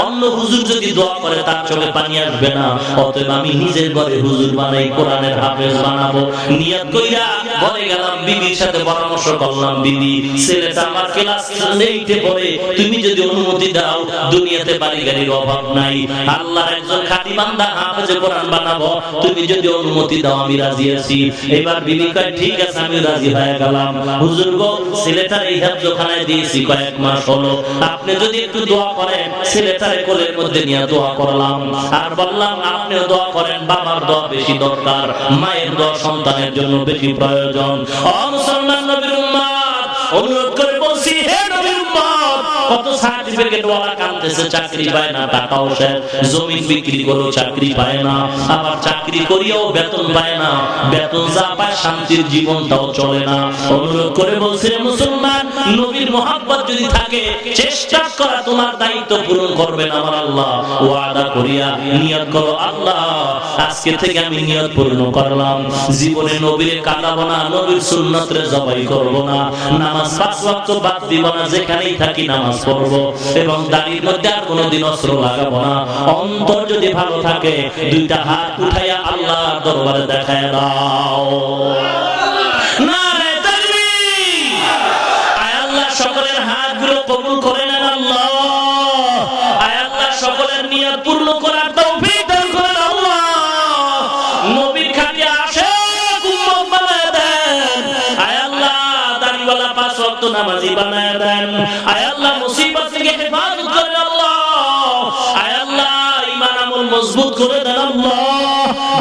Speaker 1: অন্য হুজুর যদি দোয়া করে তার চোখে পানি আসবে না, অতএব আমি নিজের ঘরে হুজুর বানাই, কোরআনের হাফেজ বানাবো। নিয়ত কইরা ঘরে গেলাম, বিবির সাথে পরামর্শ করলাম, বিবি ছেলেটা আমার ক্লাস 8-এ পড়ে, তুমি যদি অনুমতি দাও দুনিয়াতে বাড়ি গাড়ির অভাব নাই, আল্লাহর একজন খাঁটি বান্দা হাফেজে কোরআন বানাবো, তুমি যদি অনুমতি দাও আমি রাজি আছি। এবার বিবি কয় ঠিক আছে আমি রাজি হয়ে গেলাম। হুজুর গো, ছেলেটার এই হাফজখানায় দিয়েছি কয়েক মাস হলো, আপনি যদি একটু দোয়া করেন, ছেলেটার কোলের মধ্যে নিয়ে দোয়া করলাম আর বললাম আপনিও দোয়া করেন, বাবার দোয়া বেশি দরকার, মায়ের দোয়া সন্তানের জন্য বেশি প্রয়োজন। ও মুসলমান নবীর উম্মত, অনুরোধ করে বলছি, হে নবীর উম্মত, কত সার্টিফিকেট ওয়ালা কাঁদতেছে, চাকরি পায় না, টাকাও শেষ, জমি বিক্রি করেও চাকরি পায় না, আবার চাকরি করিয়েও বেতন পায় না, বেতন যা পায় শান্তির জীবনটাও চলে না। অনুরোধ করে বলছে মুসলমান, নবীর মহব্বত যদি থাকে চেষ্টা করা তোমার দায়িত্ব পূরণ করবেন আমার আল্লাহ। ওয়াদা করিয়া নিয়ত করো, আল্লাহ আজকে থেকে আমি নিয়ত পূর্ণ করলাম, জীবনে নবীরে কাঁদাবো না, নবীর সুন্নতরে জবাই করব না, নামাজ 5 ওয়াক্ত বাদ দিব না, যেখানেই থাকি নামাজ পড়বো, এবং দাড়ির মধ্যে আর কোনোদিন অস্ত্র লাগাবো না। অন্তর যদি ভালো থাকে দুইটা হাত উঠাইয়া আল্লাহর দরবারে দেখায় দাও। নারে তাকবীর! আয় আল্লাহ সকলের হাতগুলো কবুল করে নেন আল্লাহ। আয় আল্লাহ সকলের নিয়ত পূর্ণ করার তৌফিক দান করেন আল্লাহ। নবীর খাঁটি আশিক উম্মত বানায় দেন। আয় আল্লাহ দাড়িওয়ালা 5 ওয়াক্ত নামাজি বানায় দেন। আয় আল্লাহ মুসিবত থেকে হেফাজত করেন আল্লাহ। আয় আল্লাহ ঈমান আমল মজবুত করে দেন আল্লাহ।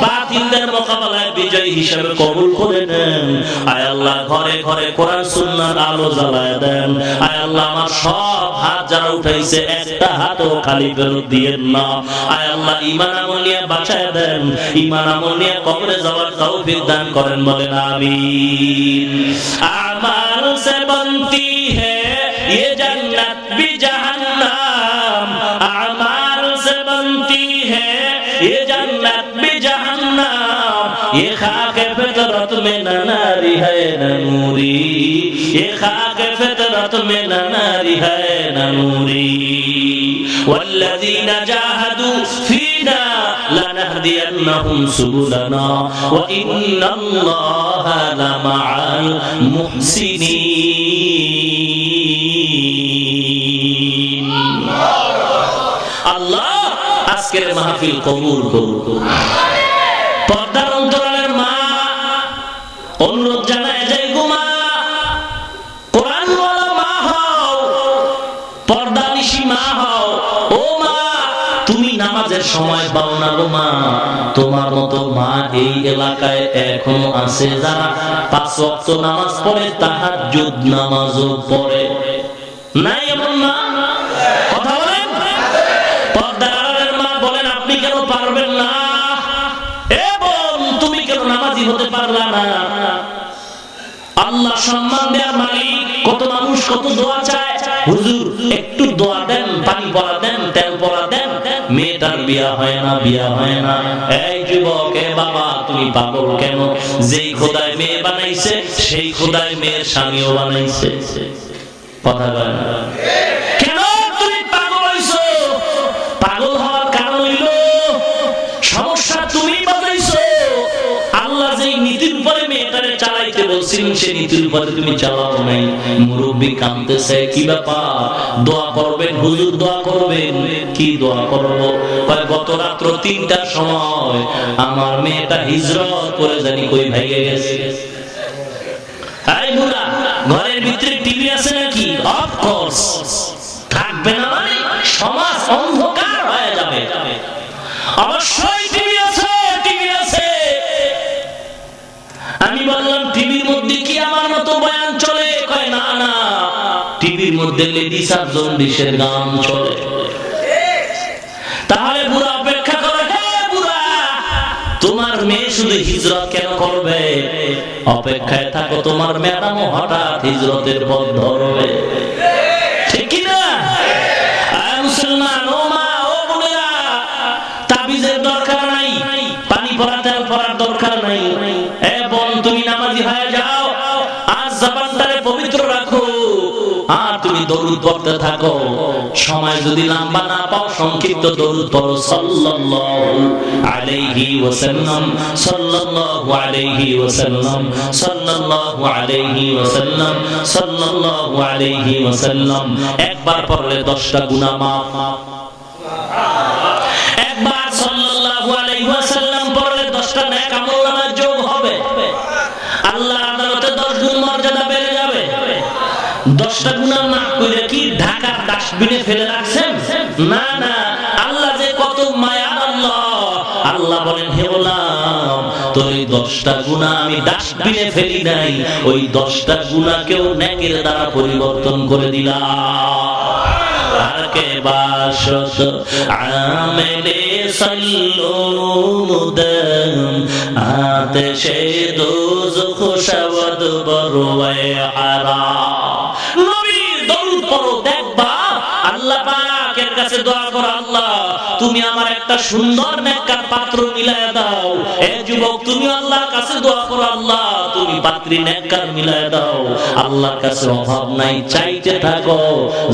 Speaker 1: বাতিলদের মোকাবেলায় বিজয়ী হিসেবে কবুল করে নেন। আয় আল্লাহ ঘরে ঘরে কোরআন সুন্নাহর আলো জ্বালায় দেন। আয় আল্লাহ আমার সব হাত যারা উঠাইছে একটা হাতও খালি ফেরত দিয়েন না। আয় আল্লাহ ঈমান আমল নিয়ে বাঁচায় দেন, ঈমান আমল নিয়ে কবরে যাওয়ার তৌফিক দান করেন, বলেন আমিন। আমাল সে বনতি है ये जन्नत भी जहन्नम, अमाल से बनती है ये जन्नत भी जहन्नम, ये खाक फितरत में न नारी है न नूरी, ये खाक फितरत में न नारी है न नूरी, والذين جاهدوا فينا لنهدينهم سبلنا وإن الله لمع المحسنين। আল্লাহ আজকের মাহফিল কবুল করুন। পর্দার অন্তরালের মা, অনুরোধ জানায় যাই গো মা, কোরআনওয়ালা মা হও, পর্দানিশী মা হও। ও মা, তুমি নামাজের সময় পাও না গো মা। তোমার মতো মা এই এলাকায় এখনো আছে যারা 5 ওয়াক্ত নামাজ পড়ে, তাহাজ্জুদ নামাজও পড়ে। নাই এমন মা? কথা বলেন। পর্দার মা বলেন আপনি কেন পারবেন না? এবং তুমি কেন নামাজি হতে পারলা না? আল্লাহ সম্মান দেওয়ার মালিক। কত মানুষ কত দোয়া চায়, হুজুর একটু দোয়া দেন, পানি পড়া দেন, তেল পড়া দেন, মেয়েটার বিয়া হয় না, বিয়া হয় না। এই যুবক, এ বাবা, তুমি পাগল কেন? যেই খোদায় মেয়ে বানাইছে সেই খোদায় মেয়ের স্বামীও বানাইছে। কথা বলেন কেন তুমি পাগল হইছো? পাগল হওয়ার কারণ হইল সমস্যা তুমি বানাইছো। আল্লাহ যেই নীতির উপরে মেয়েটারে চালাইতে বলছিলেন সেই নীতির উপরে তুমি চালাও নাই। মুরব্বি কাঁদতেছে, কি ব্যাপার? দোয়া করবেন হুজুর, দোয়া করবেন। কি দোয়া করব? গত রাত্র 3টার সময় আমার মেয়েটা হিজরত করে জানি কই ভাইগে গেছে। এই মুরা, ঘরের ভিতরে টিভি আছে নাকি? অফকোর্স থাকবে না, মানে সমাজ অন্ধকার হয়ে যাবে। অবশ্যই টিভি আছে, টিভি আছে। আমি বললাম টিভির মধ্যে কি আমার মতো বয়ান চলে? কয় না না, টিভির মধ্যে লেডিস আর জন্ডিসের গান চলে। তাহলে বুড়া অপেক্ষা করে, হে বুড়া, তোমার মেয়ে শুধু হিজরত কেন করবে? অপেক্ষায় থাকো, তোমার ম্যাডাম হঠাৎ হিজরতের পথ ধরবে। ঠিক কি না? মুসলমান ও মা, ও বোনেরা, তাবিজের দরকার নাই, পানি পড়া তেল পড়ার দরকার নাই। তুমি নামাজি হয়ে যাও, আর জবানটারে পবিত্র রাখো, আর তুমি তুমি দরুদ পড়তে থাকো। সময় যদি লম্বা না পাও সংক্ষিপ্ত দরুদ পড়ো সাল্লাল্লাহু আলাইহি ওয়াসাল্লাম, সাল্লাল্লাহু আলাইহি ওয়াসাল্লাম, সাল্লাল্লাহু আলাইহি ওয়াসাল্লাম, সাল্লাল্লাহু আলাইহি ওয়াসাল্লাম। একবার পড়লে 10টা গুনাহ মাফ। একবার সাল্লাল্লাহু আলাইহি ওয়াসাল্লাম পড়লে 10টা নেক আমলনামায় যোগ হবে। আল্লাহর আদালতে 10 গুণ মর্যাদা বেড়ে যাবে। 10টা গুনাহ মাফ করে কি ঢাকার ডাস্টবিনে ফেলে রাখছেন? না না, আল্লাহ যে কত মায়ার আল্লাহ। আল্লাহ বলেন, হে গোলাম, তোর এই 10টা গুনাহ আমি ডাস্টবিনে ফেলি নাই, ওই 10টা গুনাহকেও নেকের দ্বারা পরিবর্তন করে দিলাম। আর কে বাসত আমেলে সল্লু মুদম আতশে দোজখ শওদ বরওয়ে হারাম। নবীর দরুদ পড়ো, দেখবা আল্লাহ পাকের কাছে দোয়া করো, আল্লাহ তুমি আমার একটা সুন্দর নেককার পাত্র মিলায়া দাও। এ যুবক, তুমি আল্লাহর কাছে দোয়া করো, আল্লাহ তুমি পাত্রী নেককার মিলায়া দাও। আল্লাহর কাছে অভাব নাই, চাইতে থাকো।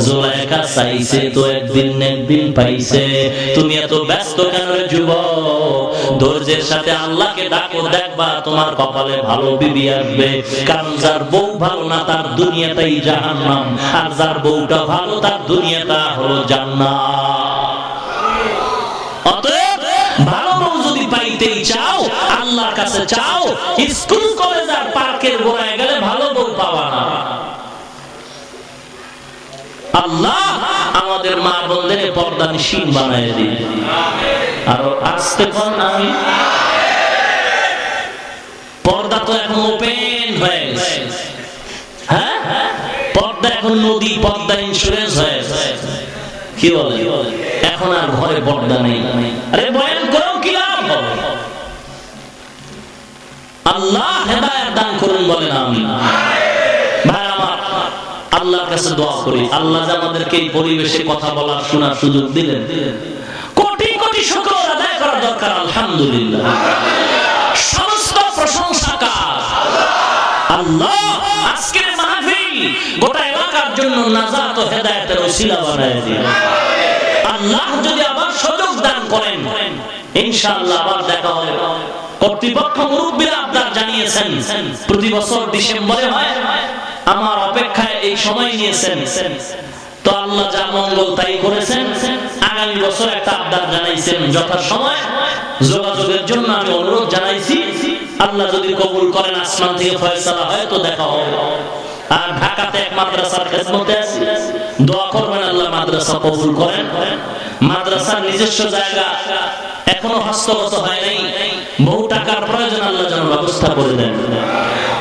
Speaker 1: জুলাইখা চাইছে তো একদিন না একদিন পাইছে। তুমি এত ব্যস্ত কেন রে যুবক? ধৈর্যের সাথে আল্লাহকে ডাকো, দেখবা তোমার কপালে ভালো বিবি আসবে। কারণ যার বউ ভালো না তার দুনিয়াটাই জাহান্নাম, আর যার বউটা ভালো তার দুনিয়াটা হলো জান্নাত। অতএব ভালো বউ যদি পাইতেই চাও আল্লাহর কাছে চাও। স্কুল কলেজ আর পার্কের গোড়ায় গেলে ভালো বউ পাওয়া না। আল্লাহ আমাদের মা বোনদের পর্দানিশীন বানায় দিন। আর আস্তে কোন আমি পর্দা তো এখন ওপেন হয়ে গেছে। হ্যাঁ, পর্দা এখন নদী, পর্দা ইন্স্যুরেন্স হয়ে গেছে। কি বলে, এখন আর ঘরে পর্দা নেই। আরে বয়ান করো, কি লাভ হবে? আল্লাহ হেদায়েত দান করুন, বলেন আমিন। ভাই আমার, আল্লাহর কাছে দোয়া করি, আল্লাহ যে আমাদেরকে এই পরিবেশে কথা বলার শোনার সুযোগ দিলেন, কোটি কোটি শুকর আদায় করা দরকার। আলহামদুলিল্লাহ, সমস্ত প্রশংসা কার আল্লাহ। আজকের মাহফিল গোটা এলাকার জন্য নাজাত ও হেদায়েতের ওসিলা বানায় দিন। আল্লাহ যদি আবার সুযোগ দান করেন, ইনশাআল্লাহ আবার দেখা হবে। কর্তৃপক্ষ মুরব্বিরা আবদার জানিয়েছেন প্রতি বছর ডিসেম্বরে হয়, আমার অপেক্ষায় এই সময় নিয়েছেন। তো আল্লাহ যা মঙ্গল তাই করেছেন। আগামী বছর একটা আবদার জানাইছেন, যথাসময় যোগাযোগের জন্য আমি অনুরোধ জানাইছি। আল্লাহ যদি কবুল করেন, আসমান থেকে ফয়সালা হয় তো দেখা হবে। আর ঢাকাতে এক মাদ্রাসার খেদমতে আছি, দোয়া করবেন আল্লাহ মাদ্রাসা কবুল করেন। মাদ্রাসার নিজস্ব জায়গা এখনো হস্তগত হয় নাই, বহু টাকার প্রয়োজন, আল্লাহ যেন ব্যবস্থা করে দেন।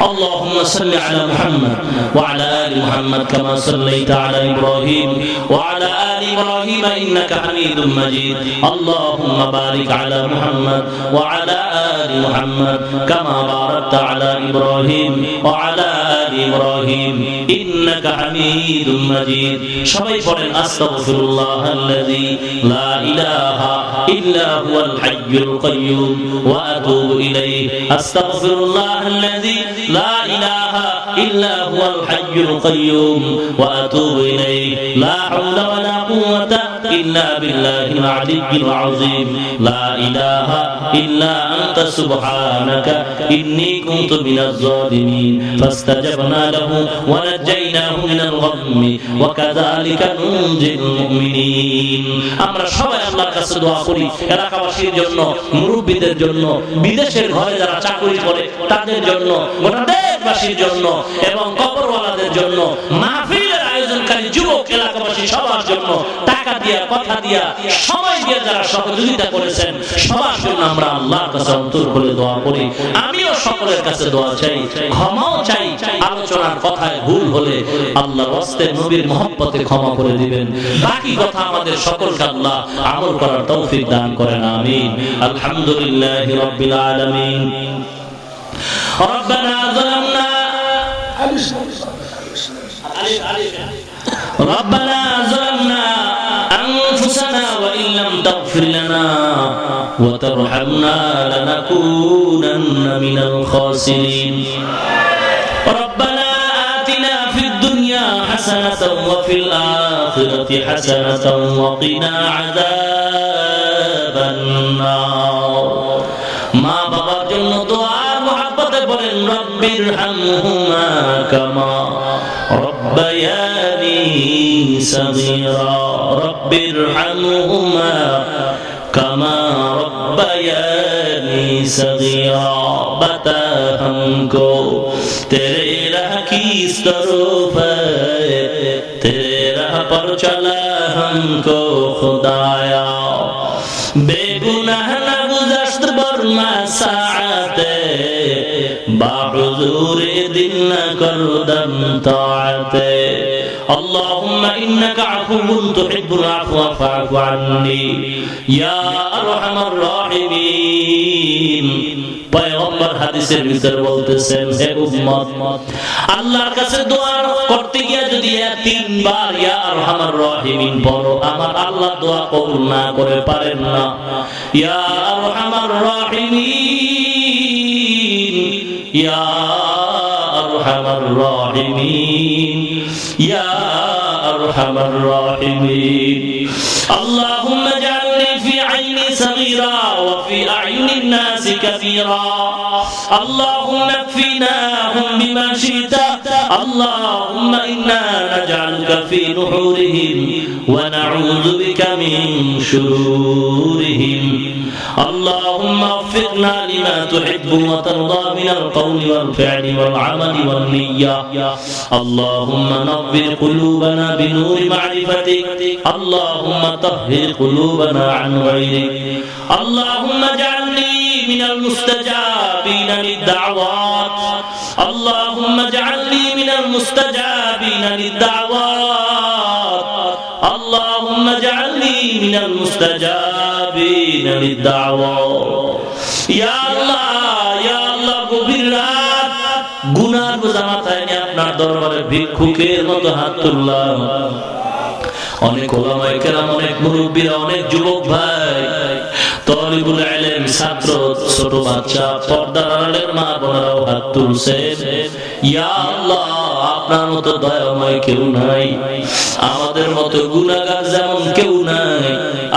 Speaker 1: اللهم صل على محمد وعلى آل محمد كما صليت على إبراهيم وعلى آل إبراهيم إنك حميد مجيد. اللهم بارك على محمد وعلى آل محمد كما باركت على إبراهيم وعلى آل إبراهيم إنك حميد مجيد. সবাই পড়েন আস্তাগফিরুল্লাহ আল্লাযী লা ইলাহা ইল্লা হুয়াল হাইয়ুল কাইয়্যুম ওয়া আতুবু ইলাইহি। আস্তাগফিরুল্লাহ আল্লাযী لا إله إلا هو الحي القيوم وأتوب إليه. لا حول ولا قوة إلا بالله العلي العظيم. لا إله إلا أنت سبحانك إني كنت من الظالمين. فاستجبنا له ونجيناه من الغم وكذلك ننجي المؤمنين. আমরা সবাই আল্লাহর কাছে দোয়া করি, এলাকাবাসীর জন্য, মুরব্বিদের জন্য, বিদেশের ঘরে যারা চাকরি করে তাদের জন্য, গোটা দেশবাসীর জন্য এবং কবরওয়ালাদের জন্য, মাহফিলের আয়োজনকারী যুবক এলাকাবাসী সবার জন্য, টাকা দিয়া, কথা দিয়া, সময় দিয়া যারা সহযোগিতা করেছেন সবার জন্য আমরা আল্লাহর কাছে অন্তর খুলে দোয়া করি। আমিও সকলের কাছে দোয়া চাই, ক্ষমাও চাই। আলোচনার কথায় ভুল হলে আল্লাহর ওয়াস্তে নবীর মহব্বতে ক্ষমা করে দিবেন। বাকি কথা আমাদের সকলকে আল্লাহ আমল করার তৌফিক দান করেন, আমিন। আলহামদুলিল্লাহি রাব্বিল আলামিন। ربنا ظلمنا أنفسنا وإن لم تغفر لنا وترحمنا لنكونن من الخاسرين. ربنا آتنا في الدنيا حسنة حسنة وفي الآخرة حسنة وقنا عذاب النار মা বাবার জন্য দোয়ার মহব্বতে বলেন রব্বির হামহুমা কামা রব্বায়ানি সগীরা রব্বির হামহুমা কামা রব্বায়ানি সগীরা बता हमको तेरे राह की इस तरफ तेरे राह पर चला हमको खुदाया बेगुनाह न गुज़श्त बरमा साअते बाहुज़ूर दिल न कर दम ताअते اللهم إنك عفو تحب العفو فاعف عني يا أرحم الراحمين পয়গম্বর হাদিসের ভিতরে বলতেছেন হে উম্মত আল্লাহর কাছে দোয়া করতে গিয়ে যদি তিনবার ইয়া আরহামার রাহিমিন বলো আমার আল্লাহ দোয়া কবুল না করে পারেন না ইয়া আরহামার রাহিমিন ইয়া আরহামার রাহিমিন ইয়া আরহামার রাহিমিন اللهم اجعلني في عيني صغيرا وفي أعين الناس كثيرا اللهم اكفناهم بما شئت اللهم إنا نجعلك في نحورهم ونعوذ بك من شرورهم اللهم وفقنا لما تحب وترضى من القول والفعل والعمل والنية اللهم نور قلوبنا بنور معرفتك اللهم طهر قلوبنا عن غيرك اللهم اجعلني من المستجابين للدعوات اللهم اجعلني من المستجابين للدعوات اللهم اجعلني من المستجابين للدعوات يا الله গভীর রাত গুনার বোঝা মাথায় নিয়ে আপনার দরবারে ভিক্ষুকের মতো হাত তুললাম অনেক ওলামায়ে কেরাম অনেক মুরব্বিরা অনেক যুবক ভাই তলিবুল ইলম ছাত্র ছোট বাচ্চা পর্দার আড়ালের মা বোনেরাও হাত তুলছেন ইয়া আল্লাহ আপনার মতো দয়াময় কেউ নাই আমাদের মতো গুনাহগার যেমন কেউ নাই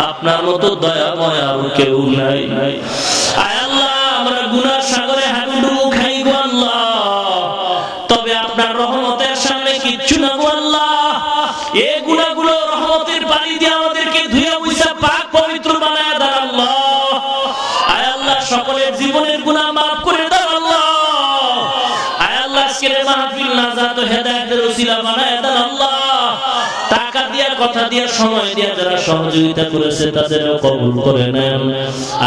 Speaker 1: আপনার মতো দয়াময় আর কেউ নাই আয় আল্লাহ আমরা গুনার সাগরে হাবুডুবু খাই গো আল্লাহ তবে আপনার রহমতের সামনে কিচ্ছু না গো আল্লাহ এই গুনাহগুলো রহমতের পানি দিয়ে আমাদেরকে ধুয়ে মুছে পাক পবিত্র বানায় দাও আল্লাহ আয় আল্লাহ সকলের জীবনের গুনাহ maaf করে দাও আল্লাহ আয় আল্লাহ আজকের মাহফিল নাজাত ও হেদায়েতের ওসিলা বানায় দাও আল্লাহ টাকা দিয়া কথা দিয়া সময় দিয়া যারা সহযোগিতা করেছে তাদেরও কবুল করে নেন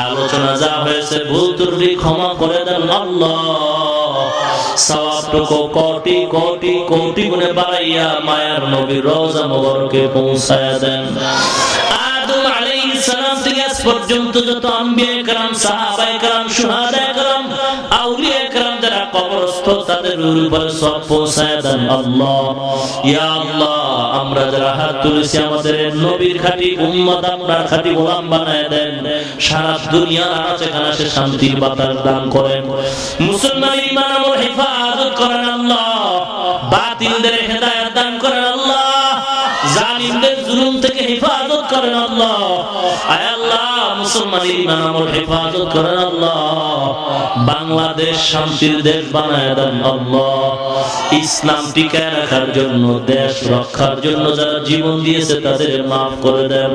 Speaker 1: আলোচনা যা হয়েছে ভুল ত্রুটি ক্ষমা করে দেন আল্লাহ সওয়াবটুকু কোটি কোটি কোটি গুণে বাড়াইয়া মায়ার নবীর রওজা মোবারকে পৌঁছায়া দেন আদম আলাইহিস সালাম থেকে আজ পর্যন্ত যত আম্বিয়া کرام সাহাবায়ে کرام শুহাদায়ে کرام আউলিয়া کرام যারা কবরস্থ তাদের রূহের উপরে সওয়াব পৌঁছায়া দেন আল্লাহ ইয়া আল্লাহ আমরা যারা হাত তুলেছি আমাদের নবীর খাঁটি উম্মত আপনার খাঁটি গোলাম বানায় দেন সারা দুনিয়ার আনাচে কানাচে শান্তির বাতাস দান করেন মুসলমানের ঈমান আমল হেফাজত করেন আল্লাহ বাতিলদের হেদায়েত দান করেন আল্লাহ জালিমদের জুলুম থেকে হেফাজত করেন আল্লাহ আয় আল্লাহ মুসলমানের ঈমান আমল হেফাজত করেন আল্লাহ বাংলাদেশ শান্তির দেশ বানায় দেন আল্লাহ ইসলাম টিকায় রাখার জন্য দেশ রক্ষার জন্য যারা জীবন দিয়েছে তাদের maaf করে দেন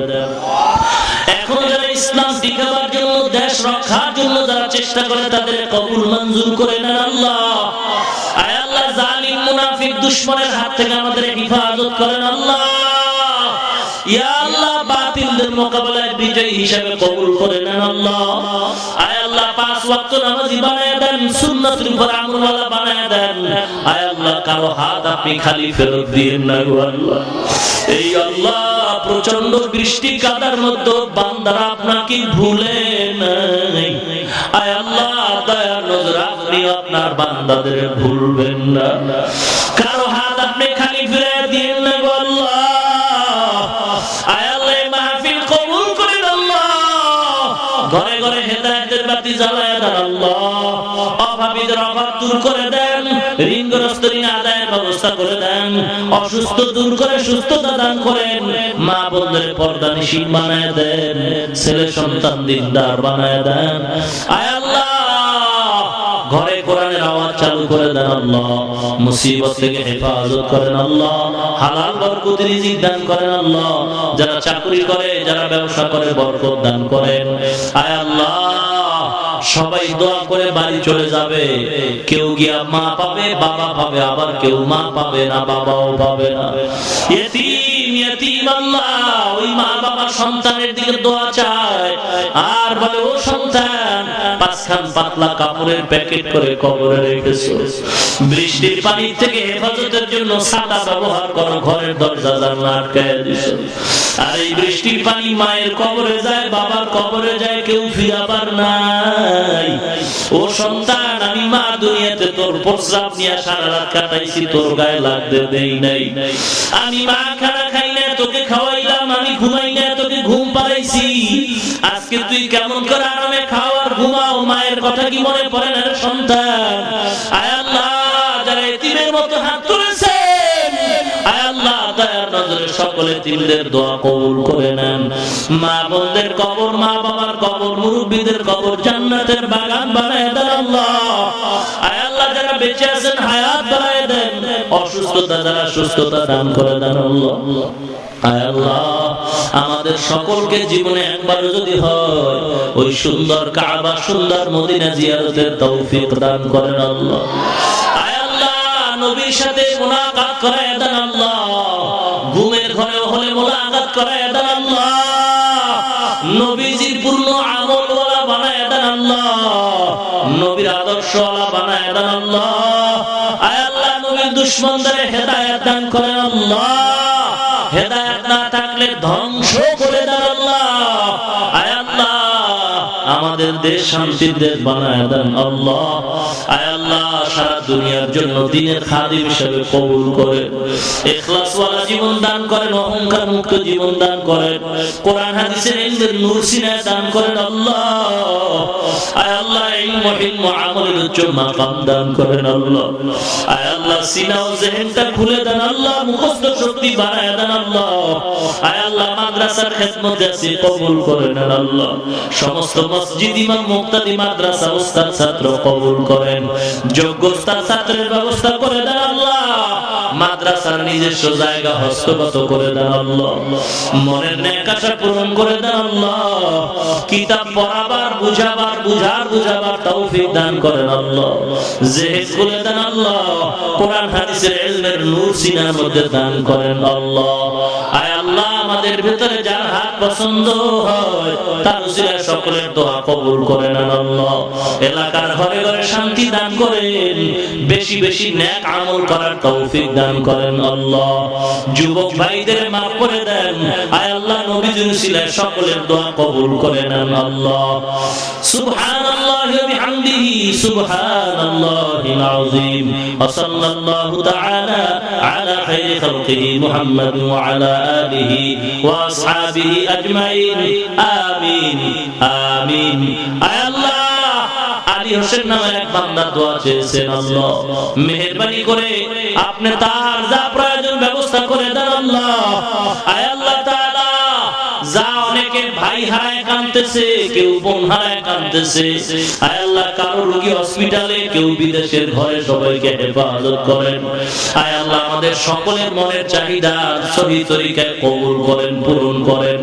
Speaker 1: এখন যারা ইসলাম টিকাবার জন্য দেশ রক্ষার জন্য যারা চেষ্টা করে তাদের কবুল মঞ্জুর করে নেন আল্লাহ আয় আল্লাহ জালিম মুনাফিক দুশমনের হাত থেকে আমাদের হেফাজত করেন আল্লাহ ইয়া আল্লাহ বাতিলদের মোকাবেলায় বিজয়ী হিসেবে কবুল করে নেন আল্লাহ আয় আল্লাহ পাঁচ ওয়াক্ত নামাজি বানায় দেন সুন্নাতের উপর আমলওয়ালা বানায় দেন আয় আল্লাহ কারো হাত আপনি খালি ফেরত দিয়েন না গো আল্লাহ এই আল্লাহ প্রচন্ড বৃষ্টি কাদার মধ্যে বান্দারা আপনাকে ভুলে নাই আয় আল্লাহ দয়ার নজর আপনি আপনার বান্দাদের ভুলবেন না কারো হাত আপনি খালি ফিরিয়ে দিয়েন না গো আল্লাহ আয় আল্লাহ মাহফিল কবুল করেন আল্লাহ ঘরে ঘরে হেদায়েতের বাতি জ্বালায় দেন আল্লাহ। অভাবীদের অভাব দূর করে দেন, ঋণগ্রস্ত ঋণ আদায়ের ব্যবস্থা করে দেন, অসুস্থ দূর করে সুস্থতা দান করেন, মা বোনদের পর্দানিশীল বানায় দেন, ছেলে সন্তান দিনদার বানায় দেন। আয় আল্লাহ ঘরে কোরআনের আওয়াজ চালু করে দেন আল্লাহ। মুসিবত থেকে হেফাজত করেন আল্লাহ। হালাল বরকত রিজিক দান করেন আল্লাহ। যারা চাকরি করে, যারা ব্যবসা করে, বরকত দান করেন। আয় আল্লাহ সবাই দোয়া করে বাড়ি চলে যাবে, কেউ গিয়া মা পাবে, বাবা পাবে, আবার কেউ মা পাবে না, বাবাও পাবে না। ইয়েতিম ইয়েতিম আল্লাহ ওই মা বাবা সন্তানের দিকে দোয়া চায় আর বলে, ও সন্তান পাঁচখান পাতলা কাপড়ের প্যাকেট করে কবরে রেখেছো, বৃষ্টির পানি থেকে হেফাজতের জন্য ছাতা ব্যবহার করো, ঘরের দরজা জানলা আটকায় দিছো। আর এই বৃষ্টির পানি মায়ের কবরে যায়, বাবার কবরে যায়, কেউ ফিরাবার নাই। ও সন্তান আমি মা দুনিয়াতে তোর প্রস্রাব নিয়ে সারা রাত কাটাইছি, তোর গায়ে লাগতে দেই নাই। আমি মা খানা খাই না, তোকে খাওয়াইলাম, আমি ঘুমাই না, তোকে ঘুম পাড়াইছি। আজকে তুই কেমন করে আরামে খাও আর ঘুমাও, মায়ের কথা কি মনে পড়ে না রে সন্তান? আয় আল্লাহ যারা এতিমের মতো হাত তুলেছেন, আয় আল্লাহ দয়ার নজরে সকলে এতিমদের দোয়া কবুল করে নেন। মা বোনদের কবর, মা বাবার কবর, মুরব্বীদের কবর জান্নাতের বাগান বানায় দেন আল্লাহ। আয় আল্লাহ যারা বেঁচে আছেন হায়াত বাড়ায় দেন, অসুস্থতা যারা সুস্থতা দান করে দেন আল্লাহ। আয় আল্লাহ আমাদের সকলকে জীবনে একবার যদি হয় ওই সুন্দর কাবা, সুন্দর মদিনা জিয়ারতের তৌফিক দান করেন আল্লাহ। আয় আল্লাহ নবীর সাথে মুলাকাত করায় দেন আল্লাহ, ঘুমের ঘরে হলে মুলাকাত করায় দেন আল্লাহ, নবীজির পূর্ণ আমলওয়ালা বানায় দেন আল্লাহ, নবীর আদর্শওয়ালা বানায় দেন আল্লাহ। আয় আল্লাহ নবীর দুশমনদের হেদায়েত দান করেন আল্লাহ, হেদায়েত না থাকলে ধ্বংস করে দেন আল্লাহ। আয় আল্লাহ আমাদের দেশ শান্তির দেশ বানায় দেন আল্লাহ। আয় আল্লাহ সারা দুনিয়ার জন্য দ্বীনের খাদিম হিসেবে কবুল করে, ইখলাসওয়ালা জীবন দান করেন, অহংকার মুক্ত জীবন দান করেন, কোরআন হাদিসের ইলমের নূর সিনায় দান করেন আল্লাহ। আয় আল্লাহ ইলম আমলের উচ্চ মাকাম দান করেন আল্লাহ। আয় আল্লাহ সিনা ও জেহেনটা খুলে দেন আল্লাহ, মুখস্থ শক্তি বাড়ায় দেন আল্লাহ। আয় আল্লাহ মাদ্রাসার খেদমত আছে কবুল করে নেন আল্লাহ। সমস্ত মসজিদ ইমাম মুক্তাদি মাদ্রাসা উস্তাদ ছাত্র কবুল করেন, যোগ্য উস্তাদ ছাত্রের ব্যবস্থা করে দেন আল্লাহ। মাদ্রাসার নিজস্ব জায়গা হস্তগত করে দেন আল্লাহ, মনের নেক আশা পূরণ করে দেন আল্লাহ। কিতাব পড়াবার, বুঝাবার, বুঝাবার তৌফিক দান করেন আল্লাহ। জেহেন খুলে দেন আল্লাহ, কোরআন হাদিসের ইলমের নূর সিনার মধ্যে দান করেন আল্লাহ। আয় আল্লাহ আমাদের ভিতরে যার হাত পছন্দ হয় তার উসিলায় সকলের দোয়া কবুল করে নেন আল্লাহ। এলাকার ঘরে ঘরে শান্তি দান করেন, বেশি বেশি নেক আমল করার তৌফিক দান করেন আল্লাহ। যুবক ভাইদের মাফ করে দেন আয় আল্লাহ, নবীজির উসিলায় সকলের দোয়া কবুল করে নেন আল্লাহ। সুবহানাল্লাহি ওয়া বিহামদিহি সুবহানাল্লাহিল আযীম। ওয়া সাল্লাল্লাহু তাআলা আলা খাইরি খালকিহি মুহাম্মাদ ওয়া আলা আলিহি ওয়া আসহাবিহি আজমাইন। আমিন আমিন। আয় আল্লাহ আলী হোসেন নামের এক বান্দা দোয়া চেয়েছেন আল্লাহ, মেহেরবানি করে আপনি তার যা প্রয়োজন ব্যবস্থা করে দেন আল্লাহ। আয় আল্লাহ তাআলা যা অনেকে ভাই হারায় কাঁদতেছে, কেউ বোন হারায় কাঁদতেছে, আয় আল্লাহ কারো রোগী হসপিটালে, কেউ বিদেশের ঘরে, সবাইকে হেফাজত করেন। আয় আল্লাহ আমাদের সকলের মনের চাহিদা সহি তরিকায় কবুল করেন, পূরণ করেন।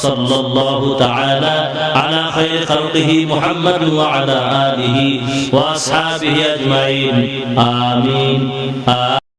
Speaker 1: সাল্লাল্লাহু তাআলা আলা খায়রি খালকিহি মুহাম্মাদ ওয়া আলা আলিহি ওয়া আসহাবিহি আজমাইন। আমিন।